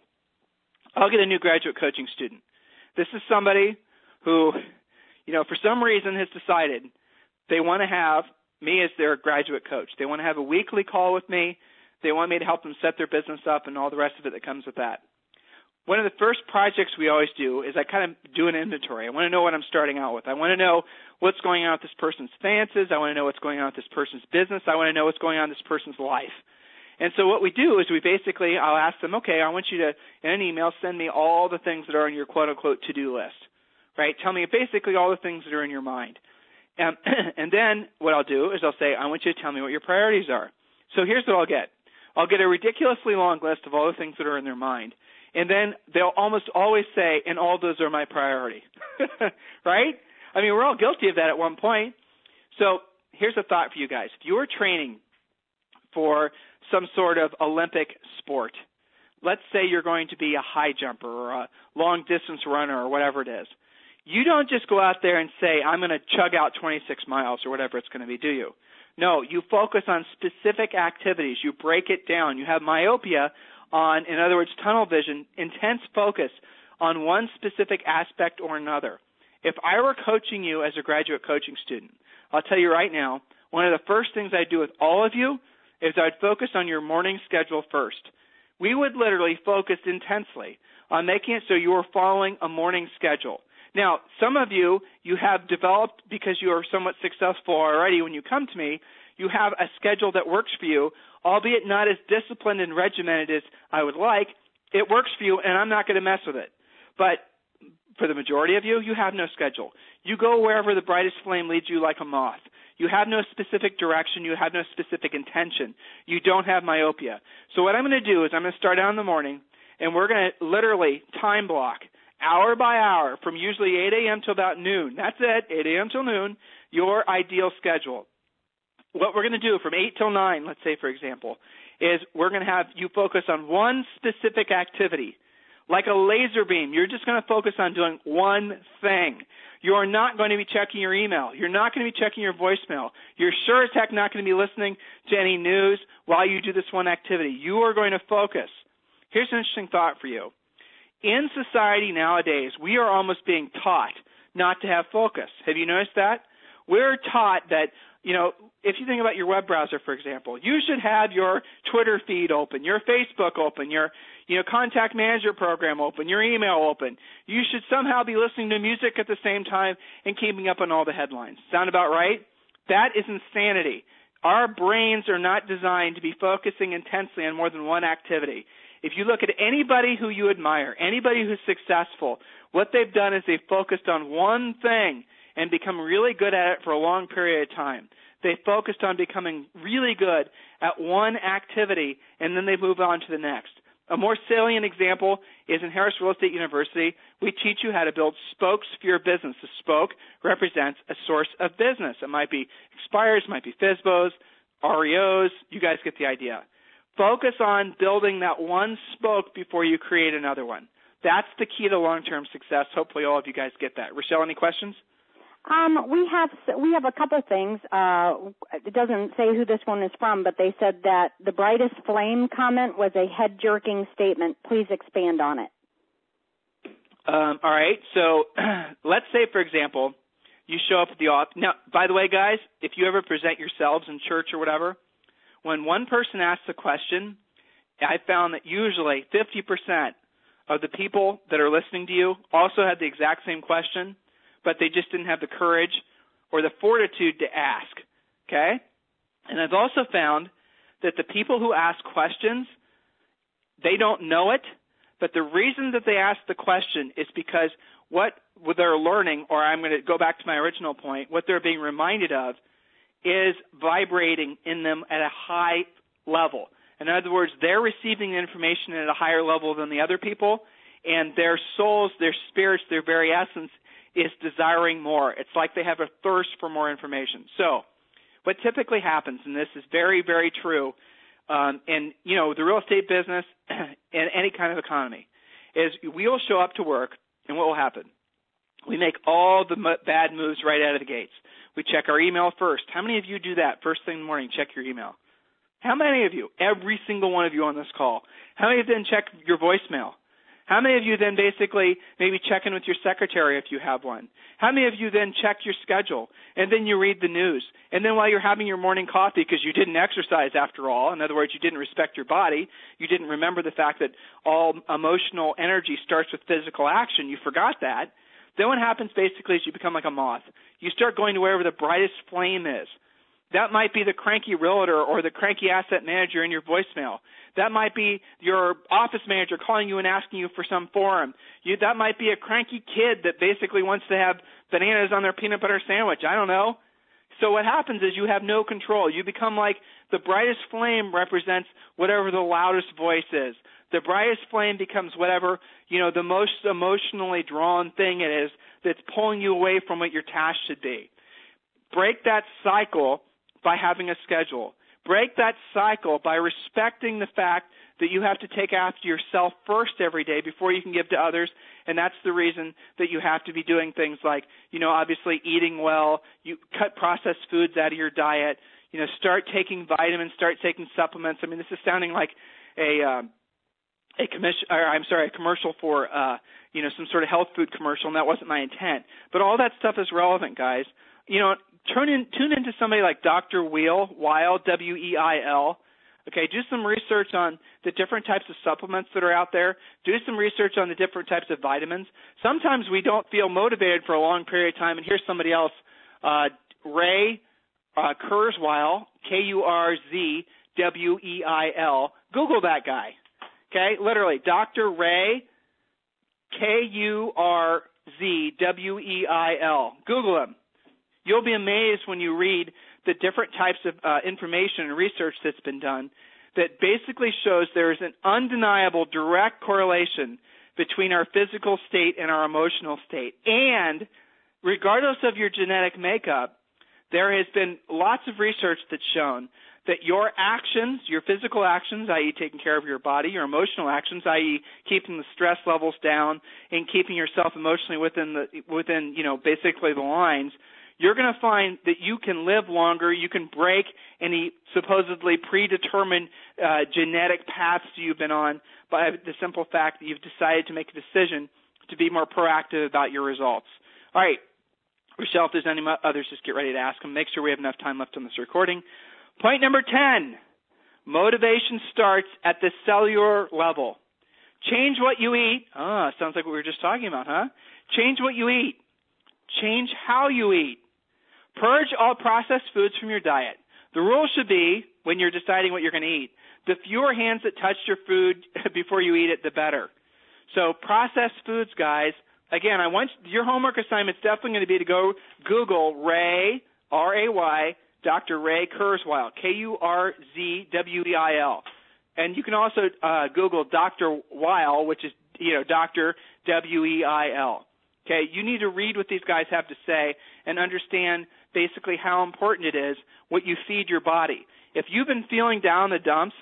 I'll get a new graduate coaching student. This is somebody who, for some reason has decided they want to have me as their graduate coach. They want to have a weekly call with me. They want me to help them set their business up and all the rest of it that comes with that. One of the first projects we always do is I kind of do an inventory. I want to know what I'm starting out with. I want to know what's going on with this person's finances. I want to know what's going on with this person's business. I want to know what's going on in this person's life. And so what we do is I'll ask them, okay, I want you to, in an email, send me all the things that are on your quote-unquote to-do list, right? Tell me basically all the things that are in your mind. And then what I'll do is I'll say, I want you to tell me what your priorities are. So here's what I'll get. I'll get a ridiculously long list of all the things that are in their mind. And then they'll almost always say, and all those are my priority. Right? I mean, we're all guilty of that at one point. So here's a thought for you guys. If you were training for some sort of Olympic sport, let's say you're going to be a high jumper or a long distance runner or whatever it is, you don't just go out there and say, I'm going to chug out 26 miles or whatever it's going to be, do you? No, you focus on specific activities. You break it down. You have myopia on, in other words, tunnel vision, intense focus on one specific aspect or another. If I were coaching you as a graduate coaching student, I'll tell you right now, one of the first things I'd do with all of you is I'd focus on your morning schedule first. We would literally focus intensely on making it so you are following a morning schedule. Now, some of you have developed, because you are somewhat successful already when you come to me, you have a schedule that works for you, albeit not as disciplined and regimented as I would like. It works for you, and I'm not going to mess with it. But for the majority of you, you have no schedule. You go wherever the brightest flame leads you like a moth. You have no specific direction. You have no specific intention. You don't have myopia. So what I'm going to do is I'm going to start out in the morning, and we're going to literally time block, hour by hour, from usually 8 a.m. till about noon. That's it, 8 a.m. till noon, your ideal schedule. What we're going to do from 8 till 9, let's say, for example, is we're going to have you focus on one specific activity. Like a laser beam, you're just going to focus on doing one thing. You're not going to be checking your email. You're not going to be checking your voicemail. You're sure as heck not going to be listening to any news while you do this one activity. You are going to focus. Here's an interesting thought for you. In society nowadays, we are almost being taught not to have focus. Have you noticed that? We're taught that, if you think about your web browser, for example, you should have your Twitter feed open, your Facebook open, your contact manager program open, your email open. You should somehow be listening to music at the same time and keeping up on all the headlines. Sound about right? That is insanity. Our brains are not designed to be focusing intensely on more than one activity. If you look at anybody who you admire, anybody who's successful, what they've done is they've focused on one thing and become really good at it for a long period of time. They focused on becoming really good at one activity, and then they move on to the next. A more salient example is in Harris Real Estate University, we teach you how to build spokes for your business. A spoke represents a source of business. It might be expires, it might be FSBOs, REOs. You guys get the idea. Focus on building that one spoke before you create another one. That's the key to long-term success. Hopefully all of you guys get that. Rochelle, any questions? We have a couple things. It doesn't say who this one is from, but they said that the brightest flame comment was a head-jerking statement. Please expand on it. All right. So let's say, for example, you show up at the office. Now, by the way, guys, if you ever present yourselves in church or whatever, when one person asks a question, I found that usually 50% of the people that are listening to you also had the exact same question, but they just didn't have the courage or the fortitude to ask, okay? And I've also found that the people who ask questions, they don't know it, but the reason that they ask the question is because what they're learning, or I'm going to go back to my original point, what they're being reminded of is vibrating in them at a high level. In other words, they're receiving the information at a higher level than the other people, and their souls, their spirits, their very essence is desiring more. It's like they have a thirst for more information. So what typically happens, and this is very, very true in, the real estate business and any kind of economy, is we will show up to work, and what will happen? We make all the bad moves right out of the gates. We check our email first. How many of you do that first thing in the morning, check your email? How many of you? Every single one of you on this call. How many of you then check your voicemail? How many of you then basically maybe check in with your secretary if you have one? How many of you then check your schedule and then you read the news? And then while you're having your morning coffee because you didn't exercise after all, in other words, you didn't respect your body, you didn't remember the fact that all emotional energy starts with physical action, you forgot that. Then what happens basically is you become like a moth. You start going to wherever the brightest flame is. That might be the cranky realtor or the cranky asset manager in your voicemail. That might be your office manager calling you and asking you for some forum. That might be a cranky kid that basically wants to have bananas on their peanut butter sandwich. I don't know. So what happens is you have no control. You become like the brightest flame represents whatever the loudest voice is. The brightest flame becomes whatever, the most emotionally drawn thing it is that's pulling you away from what your task should be. Break that cycle by having a schedule. Break that cycle by respecting the fact that you have to take after yourself first every day before you can give to others, and that's the reason that you have to be doing things like, obviously eating well, you cut processed foods out of your diet, start taking vitamins, start taking supplements. I mean, this is sounding like a commercial for, some sort of health food commercial, and that wasn't my intent. But all that stuff is relevant, guys. Tune into somebody like Dr. Weil, W-E-I-L. Okay, do some research on the different types of supplements that are out there. Do some research on the different types of vitamins. Sometimes we don't feel motivated for a long period of time, and here's somebody else, Ray Kurzweil, Kurzweil. Google that guy. Okay, literally, Dr. Ray, Kurzweil. Google him. You'll be amazed when you read the different types of information and research that's been done that basically shows there is an undeniable direct correlation between our physical state and our emotional state. And regardless of your genetic makeup, there has been lots of research that's shown that your actions, your physical actions, i.e. taking care of your body, your emotional actions, i.e. keeping the stress levels down and keeping yourself emotionally within basically the lines, you're going to find that you can live longer, you can break any supposedly predetermined genetic paths you've been on by the simple fact that you've decided to make a decision to be more proactive about your results. All right, Rochelle, if there's any others, just get ready to ask them. Make sure we have enough time left on this recording. Point number 10, motivation starts at the cellular level. Change what you eat. Sounds like what we were just talking about, huh? Change what you eat. Change how you eat. Purge all processed foods from your diet. The rule should be, when you're deciding what you're going to eat, the fewer hands that touch your food before you eat it, the better. So processed foods, guys, again, your homework assignment is definitely going to be to go Google Ray, R-A-Y, Dr. Ray Kurzweil, Kurzweil. And you can also Google Dr. Weil, which is, Dr. W-E-I-L. Okay, you need to read what these guys have to say and understand basically how important it is what you feed your body. If you've been feeling down the dumps,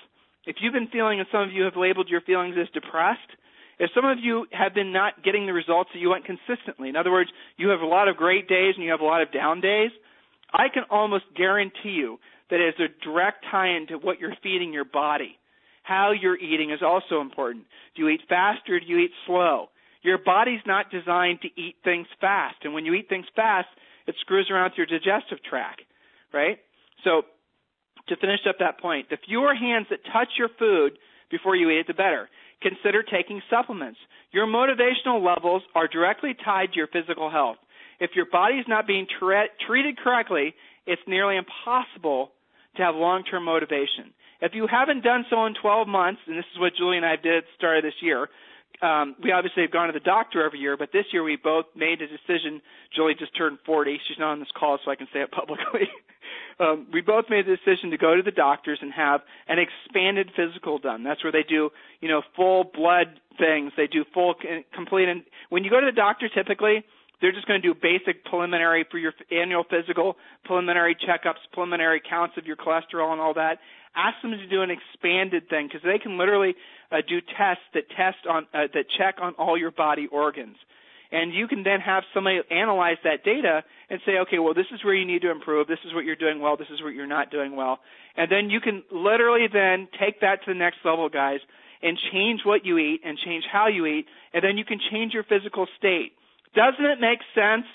if you've been feeling, and some of you have labeled your feelings as depressed, if some of you have been not getting the results that you want consistently, in other words, you have a lot of great days and you have a lot of down days, I can almost guarantee you that there's a direct tie-in to what you're feeding your body. How you're eating is also important. Do you eat fast or do you eat slow? Your body's not designed to eat things fast. And when you eat things fast, it screws around with your digestive tract, right? So to finish up that point, the fewer hands that touch your food before you eat it, the better. Consider taking supplements. Your motivational levels are directly tied to your physical health. If your body is not being treated correctly, it's nearly impossible to have long-term motivation. If you haven't done so in 12 months, and this is what Julie and I did at the start of this year, we obviously have gone to the doctor every year, but this year we both made a decision. Julie just turned 40. She's not on this call, so I can say it publicly. We both made the decision to go to the doctors and have an expanded physical done. That's where they do, full blood things. They do full, complete. And when you go to the doctor, typically, they're just going to do basic preliminary for your annual physical, preliminary checkups, preliminary counts of your cholesterol and all that. Ask them to do an expanded thing because they can literally do tests that check on all your body organs. And you can then have somebody analyze that data and say, okay, well, this is where you need to improve. This is what you're doing well. This is what you're not doing well. And then you can literally then take that to the next level, guys, and change what you eat and change how you eat. And then you can change your physical state. Doesn't it make sense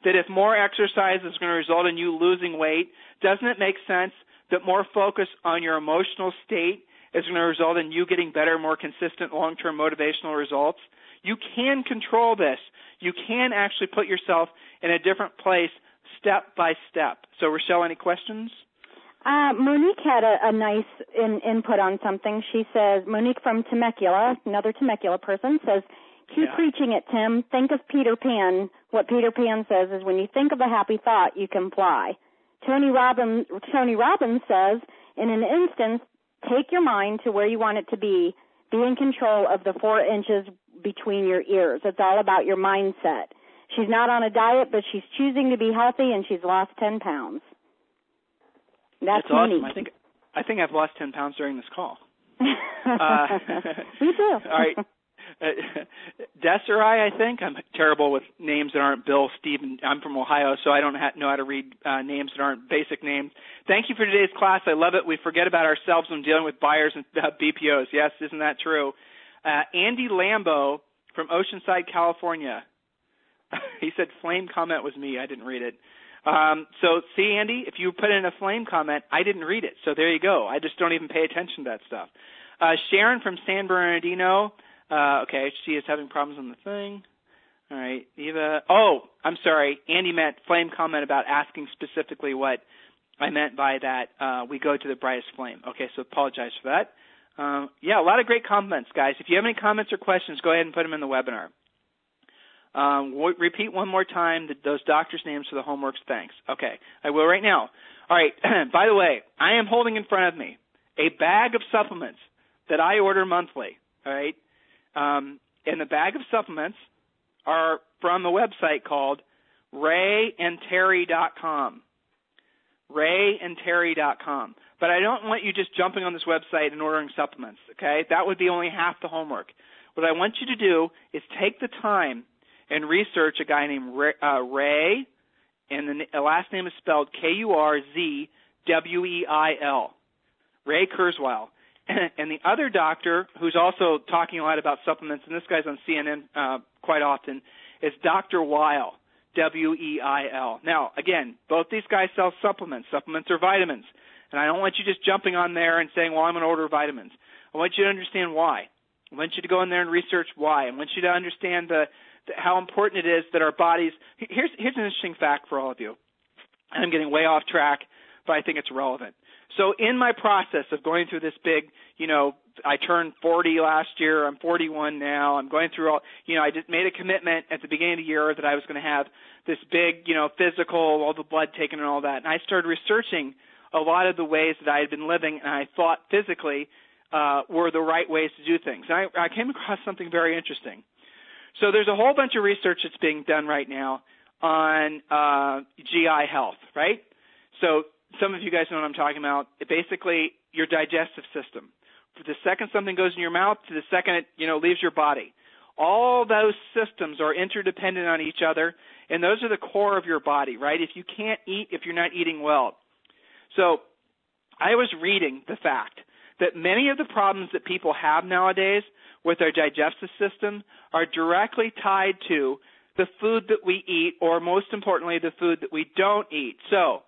that if more exercise is going to result in you losing weight, doesn't it make sense that more focus on your emotional state is going to result in you getting better, more consistent, long-term motivational results? You can control this. You can actually put yourself in a different place step by step. So, Rochelle, any questions? Monique had a nice input on something. She says, Monique from Temecula, another Temecula person, says, keep preaching it, Tim. Think of Peter Pan. What Peter Pan says is when you think of a happy thought, you can fly. Tony Robbins says, in an instance, take your mind to where you want it to be in control of the 4 inches between your ears. It's all about your mindset. She's not on a diet, but she's choosing to be healthy, and she's lost 10 pounds. That's awesome. I think I've lost 10 pounds during this call. Me too. All right. Desiree, I think. I'm terrible with names that aren't Bill, Steve, and I'm from Ohio, so I don't know how to read names that aren't basic names. Thank you for today's class. I love it. We forget about ourselves when dealing with buyers and BPOs. Yes, isn't that true? Andy Lambo from Oceanside, California. He said flame comment was me. I didn't read it. So see, Andy, if you put in a flame comment, I didn't read it. So there you go. I just don't even pay attention to that stuff. Sharon from San Bernardino. Okay, she is having problems on the thing. All right, Eva. Oh, I'm sorry. Andy meant flame comment about asking specifically what I meant by that. We go to the brightest flame. Okay, so apologize for that. Yeah, a lot of great comments, guys. If you have any comments or questions, go ahead and put them in the webinar. We'll repeat one more time those doctors' names for the homeworks. Thanks. Okay, I will right now. All right, by the way, I am holding in front of me a bag of supplements that I order monthly, all right? And the bag of supplements are from a website called rayandterry.com. rayandterry.com. But I don't want you just jumping on this website and ordering supplements, okay? That would be only half the homework. What I want you to do is take the time and research a guy named Ray, and the last name is spelled Kurzweil, Ray Kurzweil. And the other doctor, who's also talking a lot about supplements, and this guy's on CNN quite often, is Dr. Weil, Weil. Now, again, both these guys sell supplements. Supplements are vitamins. And I don't want you just jumping on there and saying, well, I'm going to order vitamins. I want you to understand why. I want you to go in there and research why. I want you to understand how important it is that our bodies – here's an interesting fact for all of you. And I'm getting way off track, but I think it's relevant. So in my process of going through this big, I turned 40 last year. I'm 41 now. I'm going through I just made a commitment at the beginning of the year that I was going to have this big, physical, all the blood taken and all that. And I started researching a lot of the ways that I had been living and I thought physically were the right ways to do things. And I came across something very interesting. So there's a whole bunch of research that's being done right now on GI health, right? So some of you guys know what I'm talking about. Basically, your digestive system. For the second something goes in your mouth to the second it, leaves your body. All those systems are interdependent on each other, and those are the core of your body, right? If you can't eat, if you're not eating well. So I was reading the fact that many of the problems that people have nowadays with their digestive system are directly tied to the food that we eat, or most importantly, the food that we don't eat. So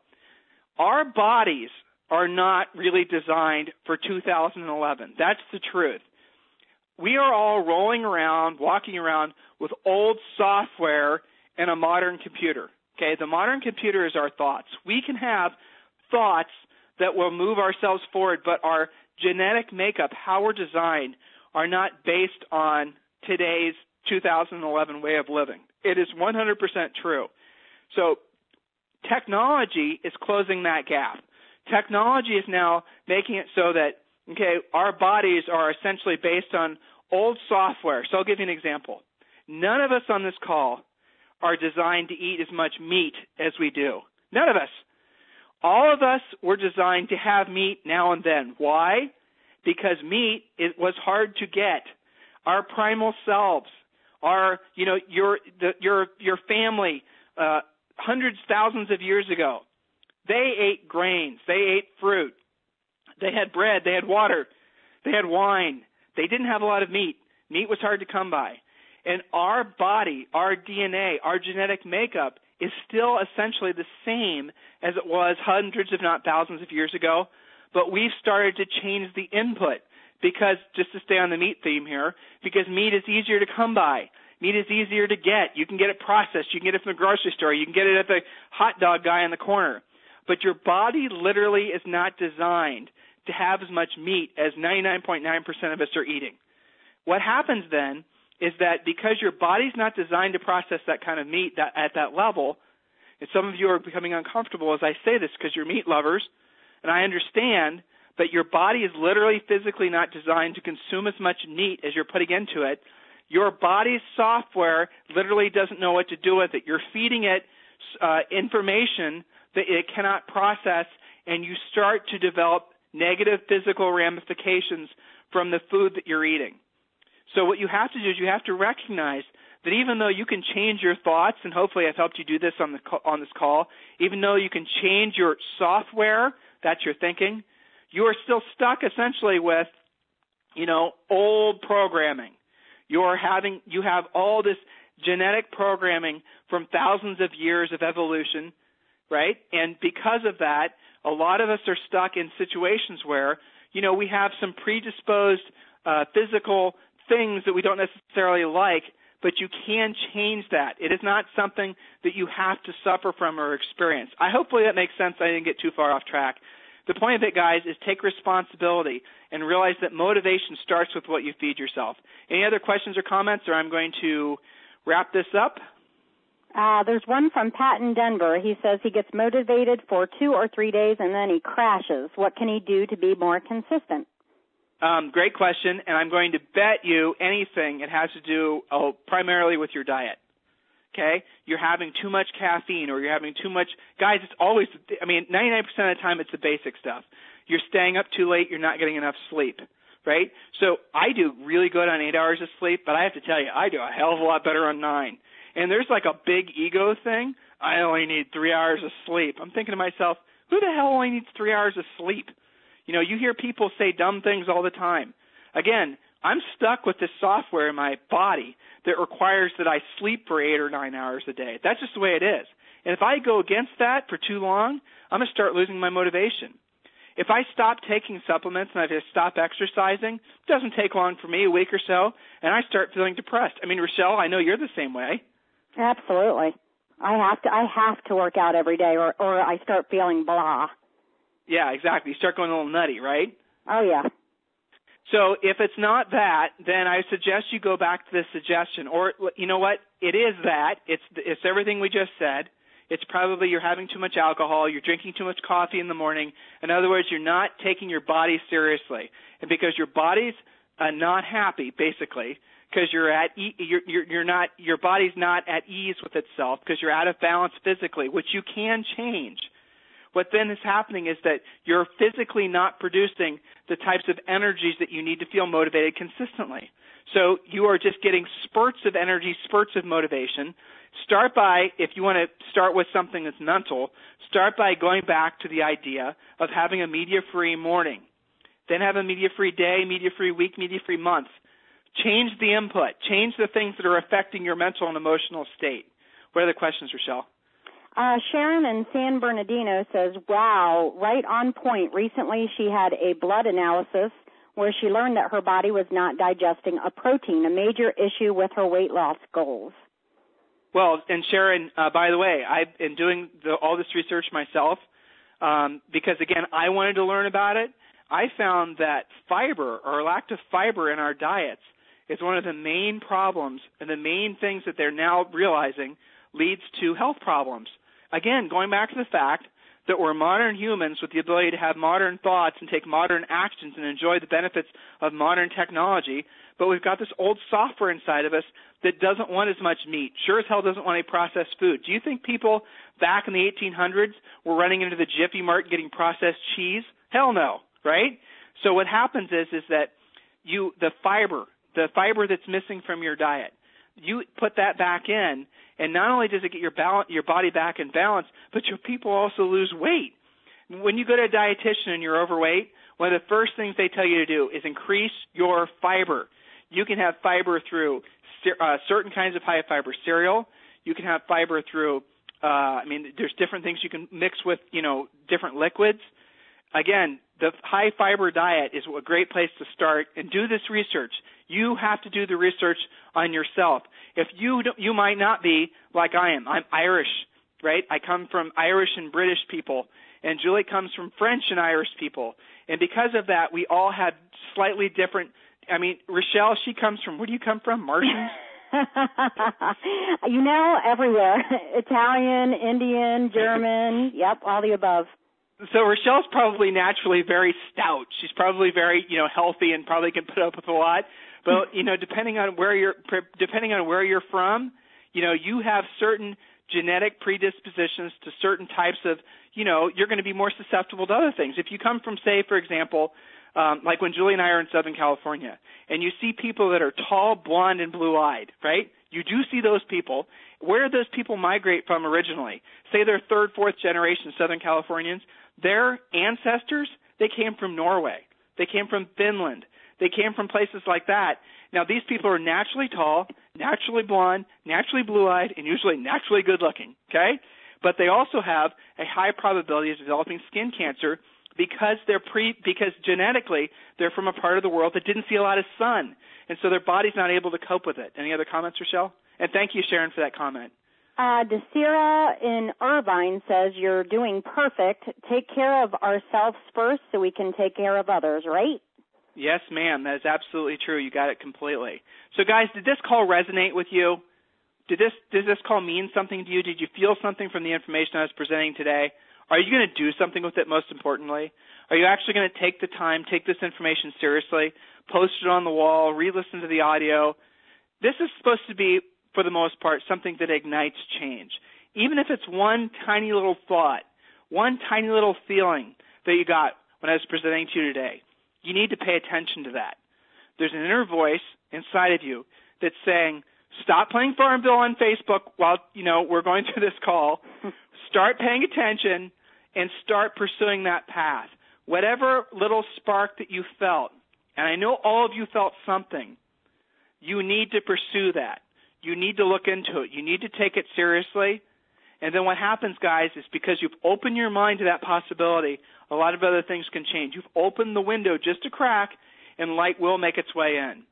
our bodies are not really designed for 2011. That's the truth. We are all rolling around, walking around with old software and a modern computer. Okay, the modern computer is our thoughts. We can have thoughts that will move ourselves forward, but our genetic makeup, how we're designed, are not based on today's 2011 way of living. It is 100% true. So technology is closing that gap. Technology is now making it so that, our bodies are essentially based on old software. So I'll give you an example. None of us on this call are designed to eat as much meat as we do. None of us. All of us were designed to have meat now and then. Why? Because meat was hard to get. Our primal selves, your family, hundreds, thousands of years ago, they ate grains, they ate fruit, they had bread, they had water, they had wine. They didn't have a lot of meat. Meat was hard to come by. And our body, our DNA, our genetic makeup is still essentially the same as it was hundreds, if not thousands of years ago, but we've started to change the input because, just to stay on the meat theme here, because meat is easier to come by. Meat is easier to get. You can get it processed. You can get it from the grocery store. You can get it at the hot dog guy in the corner. But your body literally is not designed to have as much meat as 99.9% of us are eating. What happens then is that because your body's not designed to process that kind of meat at that level, And some of you are becoming uncomfortable as I say this because you're meat lovers, and I understand that your body is literally physically not designed to consume as much meat as you're putting into it. Your body's software literally doesn't know what to do with it. You're feeding it information that it cannot process, and you start to develop negative physical ramifications from the food that you're eating. So what you have to do is you have to recognize that even though you can change your thoughts, and hopefully I've helped you do this on this call, even though you can change your software, that's your thinking, you are still stuck essentially with, old programming. You have all this genetic programming from thousands of years of evolution, right? And because of that, a lot of us are stuck in situations where, we have some predisposed physical things that we don't necessarily like, but you can change that. It is not something that you have to suffer from or experience. Hopefully that makes sense. I didn't get too far off track. The point of it, guys, is take responsibility and realize that motivation starts with what you feed yourself. Any other questions or comments, or I'm going to wrap this up? There's one from Pat in Denver. He says he gets motivated for 2 or 3 days and then he crashes. What can he do to be more consistent? Great question, and I'm going to bet you anything it has to do primarily with your diet. Okay? You're having too much caffeine or you're having too much. Guys, it's always, 99% of the time it's the basic stuff. You're staying up too late, you're not getting enough sleep, right? So I do really good on 8 hours of sleep, but I have to tell you, I do a hell of a lot better on 9. And there's like a big ego thing. I only need 3 hours of sleep. I'm thinking to myself, who the hell only needs 3 hours of sleep? You hear people say dumb things all the time. Again, I'm stuck with this software in my body that requires that I sleep for 8 or 9 hours a day. That's just the way it is. And if I go against that for too long, I'm going to start losing my motivation. If I stop taking supplements and I just stop exercising, it doesn't take long for me, a week or so, and I start feeling depressed. Rochelle, I know you're the same way. Absolutely. I have to work out every day or I start feeling blah. Yeah, exactly. You start going a little nutty, right? Oh, yeah. So if it's not that, then I suggest you go back to this suggestion. Or, you know what? It is that. It's everything we just said. It's probably you're having too much alcohol, you're drinking too much coffee in the morning. In other words, you're not taking your body seriously. And because your body's not happy, basically, because your body's not at ease with itself because you're out of balance physically, which you can change. What then is happening is that you're physically not producing the types of energies that you need to feel motivated consistently. So you are just getting spurts of energy, spurts of motivation. Start by, if you want to start with something that's mental, start by going back to the idea of having a media-free morning. Then have a media-free day, media-free week, media-free month. Change the input. Change the things that are affecting your mental and emotional state. What are the questions, Rochelle? Sharon in San Bernardino says, wow, right on point. Recently she had a blood analysis where she learned that her body was not digesting a protein, a major issue with her weight loss goals. Well, and Sharon, by the way, I've been doing all this research myself because, again, I wanted to learn about it. I found that fiber or lack of fiber in our diets is one of the main problems and the main things that they're now realizing leads to health problems. Again, going back to the fact that we're modern humans with the ability to have modern thoughts and take modern actions and enjoy the benefits of modern technology, but we've got this old software inside of us that doesn't want as much meat, sure as hell doesn't want any processed food. Do you think people back in the 1800s were running into the Jiffy Mart getting processed cheese? Hell no, right? So what happens is that the fiber that's missing from your diet, you put that back in, and not only does it get your body back in balance, but your people also lose weight. When you go to a dietitian and you're overweight, one of the first things they tell you to do is increase your fiber. You can have fiber through certain kinds of high-fiber cereal. You can have fiber through, there's different things you can mix with, different liquids. Again, the high-fiber diet is a great place to start, and do this research. You have to do the research on yourself. If you might not be like I am. I'm Irish, right? I come from Irish and British people, and Julie comes from French and Irish people. And because of that, we all have slightly different. Rochelle, she comes from, where do you come from? Martians? Everywhere. Italian, Indian, German, yep, all the above. So Rochelle's probably naturally very stout. She's probably very, healthy and probably can put up with a lot. But, depending on where you're from, you have certain genetic predispositions to certain types of, you're going to be more susceptible to other things. If you come from, say, for example, like when Julie and I are in Southern California, and you see people that are tall, blonde, and blue-eyed, right? You do see those people. Where do those people migrate from originally? Say they're third, fourth generation Southern Californians. Their ancestors, they came from Norway. They came from Finland. They came from places like that. Now, these people are naturally tall, naturally blonde, naturally blue-eyed, and usually naturally good-looking, okay? But they also have a high probability of developing skin cancer because because genetically they're from a part of the world that didn't see a lot of sun, and so their body's not able to cope with it. Any other comments, Rochelle? And thank you, Sharon, for that comment. Desira in Irvine says, you're doing perfect. Take care of ourselves first so we can take care of others, right? Yes, ma'am. That is absolutely true. You got it completely. So, guys, did this call resonate with you? Does this call mean something to you? Did you feel something from the information I was presenting today? Are you going to do something with it, most importantly? Are you actually going to take the time, take this information seriously, post it on the wall, re-listen to the audio? This is supposed to be, for the most part, something that ignites change. Even if it's one tiny little thought, one tiny little feeling that you got when I was presenting to you today, you need to pay attention to that. There's an inner voice inside of you that's saying, stop playing Farmville on Facebook while, we're going through this call. Start paying attention and start pursuing that path. Whatever little spark that you felt, and I know all of you felt something, you need to pursue that. You need to look into it. You need to take it seriously. And then what happens, guys, is because you've opened your mind to that possibility, a lot of other things can change. You've opened the window just a crack, and light will make its way in.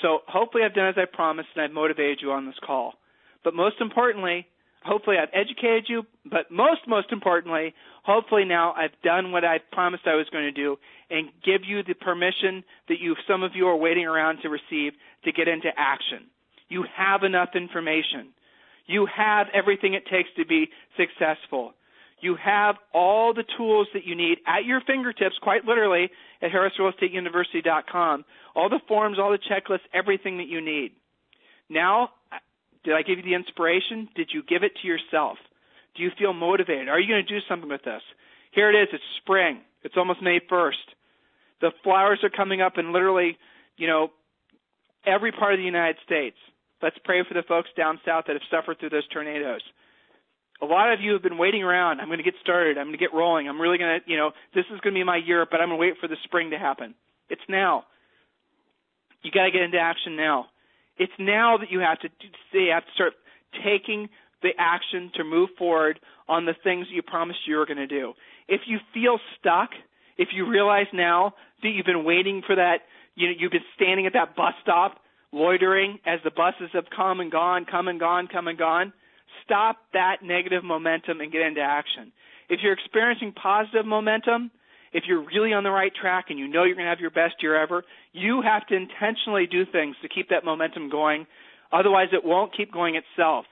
So hopefully I've done as I promised, and I've motivated you on this call. But most importantly, hopefully I've educated you. But most importantly, hopefully now I've done what I promised I was going to do and give you the permission that some of you are waiting around to receive to get into action. You have enough information. You have everything it takes to be successful. You have all the tools that you need at your fingertips, quite literally, at HarrisRealEstateUniversity.com. All the forms, all the checklists, everything that you need. Now, did I give you the inspiration? Did you give it to yourself? Do you feel motivated? Are you going to do something with this? Here it is. It's spring. It's almost May 1st. The flowers are coming up in literally, every part of the United States. Let's pray for the folks down south that have suffered through those tornadoes. A lot of you have been waiting around. I'm going to get started. I'm going to get rolling. I'm really going to, this is going to be my year, but I'm going to wait for the spring to happen. It's now. You got to get into action now. It's now that you have to start taking the action to move forward on the things that you promised you were going to do. If you feel stuck, if you realize now that you've been waiting for that, you've been standing at that bus stop, loitering as the buses have come and gone, stop that negative momentum and get into action. If you're experiencing positive momentum, if you're really on the right track and you know you're going to have your best year ever, you have to intentionally do things to keep that momentum going. Otherwise, it won't keep going itself.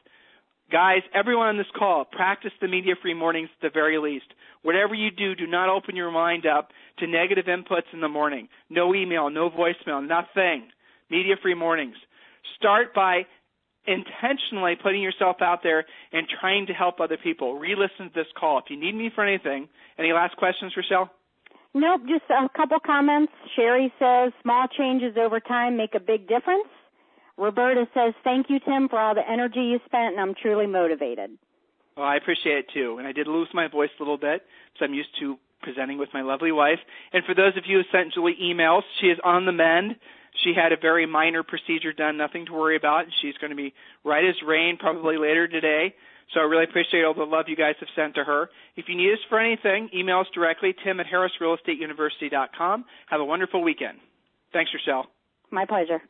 Guys, everyone on this call, practice the media-free mornings at the very least. Whatever you do, do not open your mind up to negative inputs in the morning. No email, no voicemail, nothing. Media-free mornings. Start by intentionally putting yourself out there and trying to help other people. Re-listen to this call. If you need me for anything, any last questions, Rochelle? Nope, just a couple comments. Sherry says, small changes over time make a big difference. Roberta says, thank you, Tim, for all the energy you spent, and I'm truly motivated. Well, I appreciate it, too. And I did lose my voice a little bit, because I'm used to presenting with my lovely wife. And for those of you who sent Julie emails, she is on the mend. She had a very minor procedure done, nothing to worry about, and she's going to be right as rain probably later today. So I really appreciate all the love you guys have sent to her. If you need us for anything, email us directly, tim@HarrisRealEstateUniversity.com. Have a wonderful weekend. Thanks, Rochelle. My pleasure.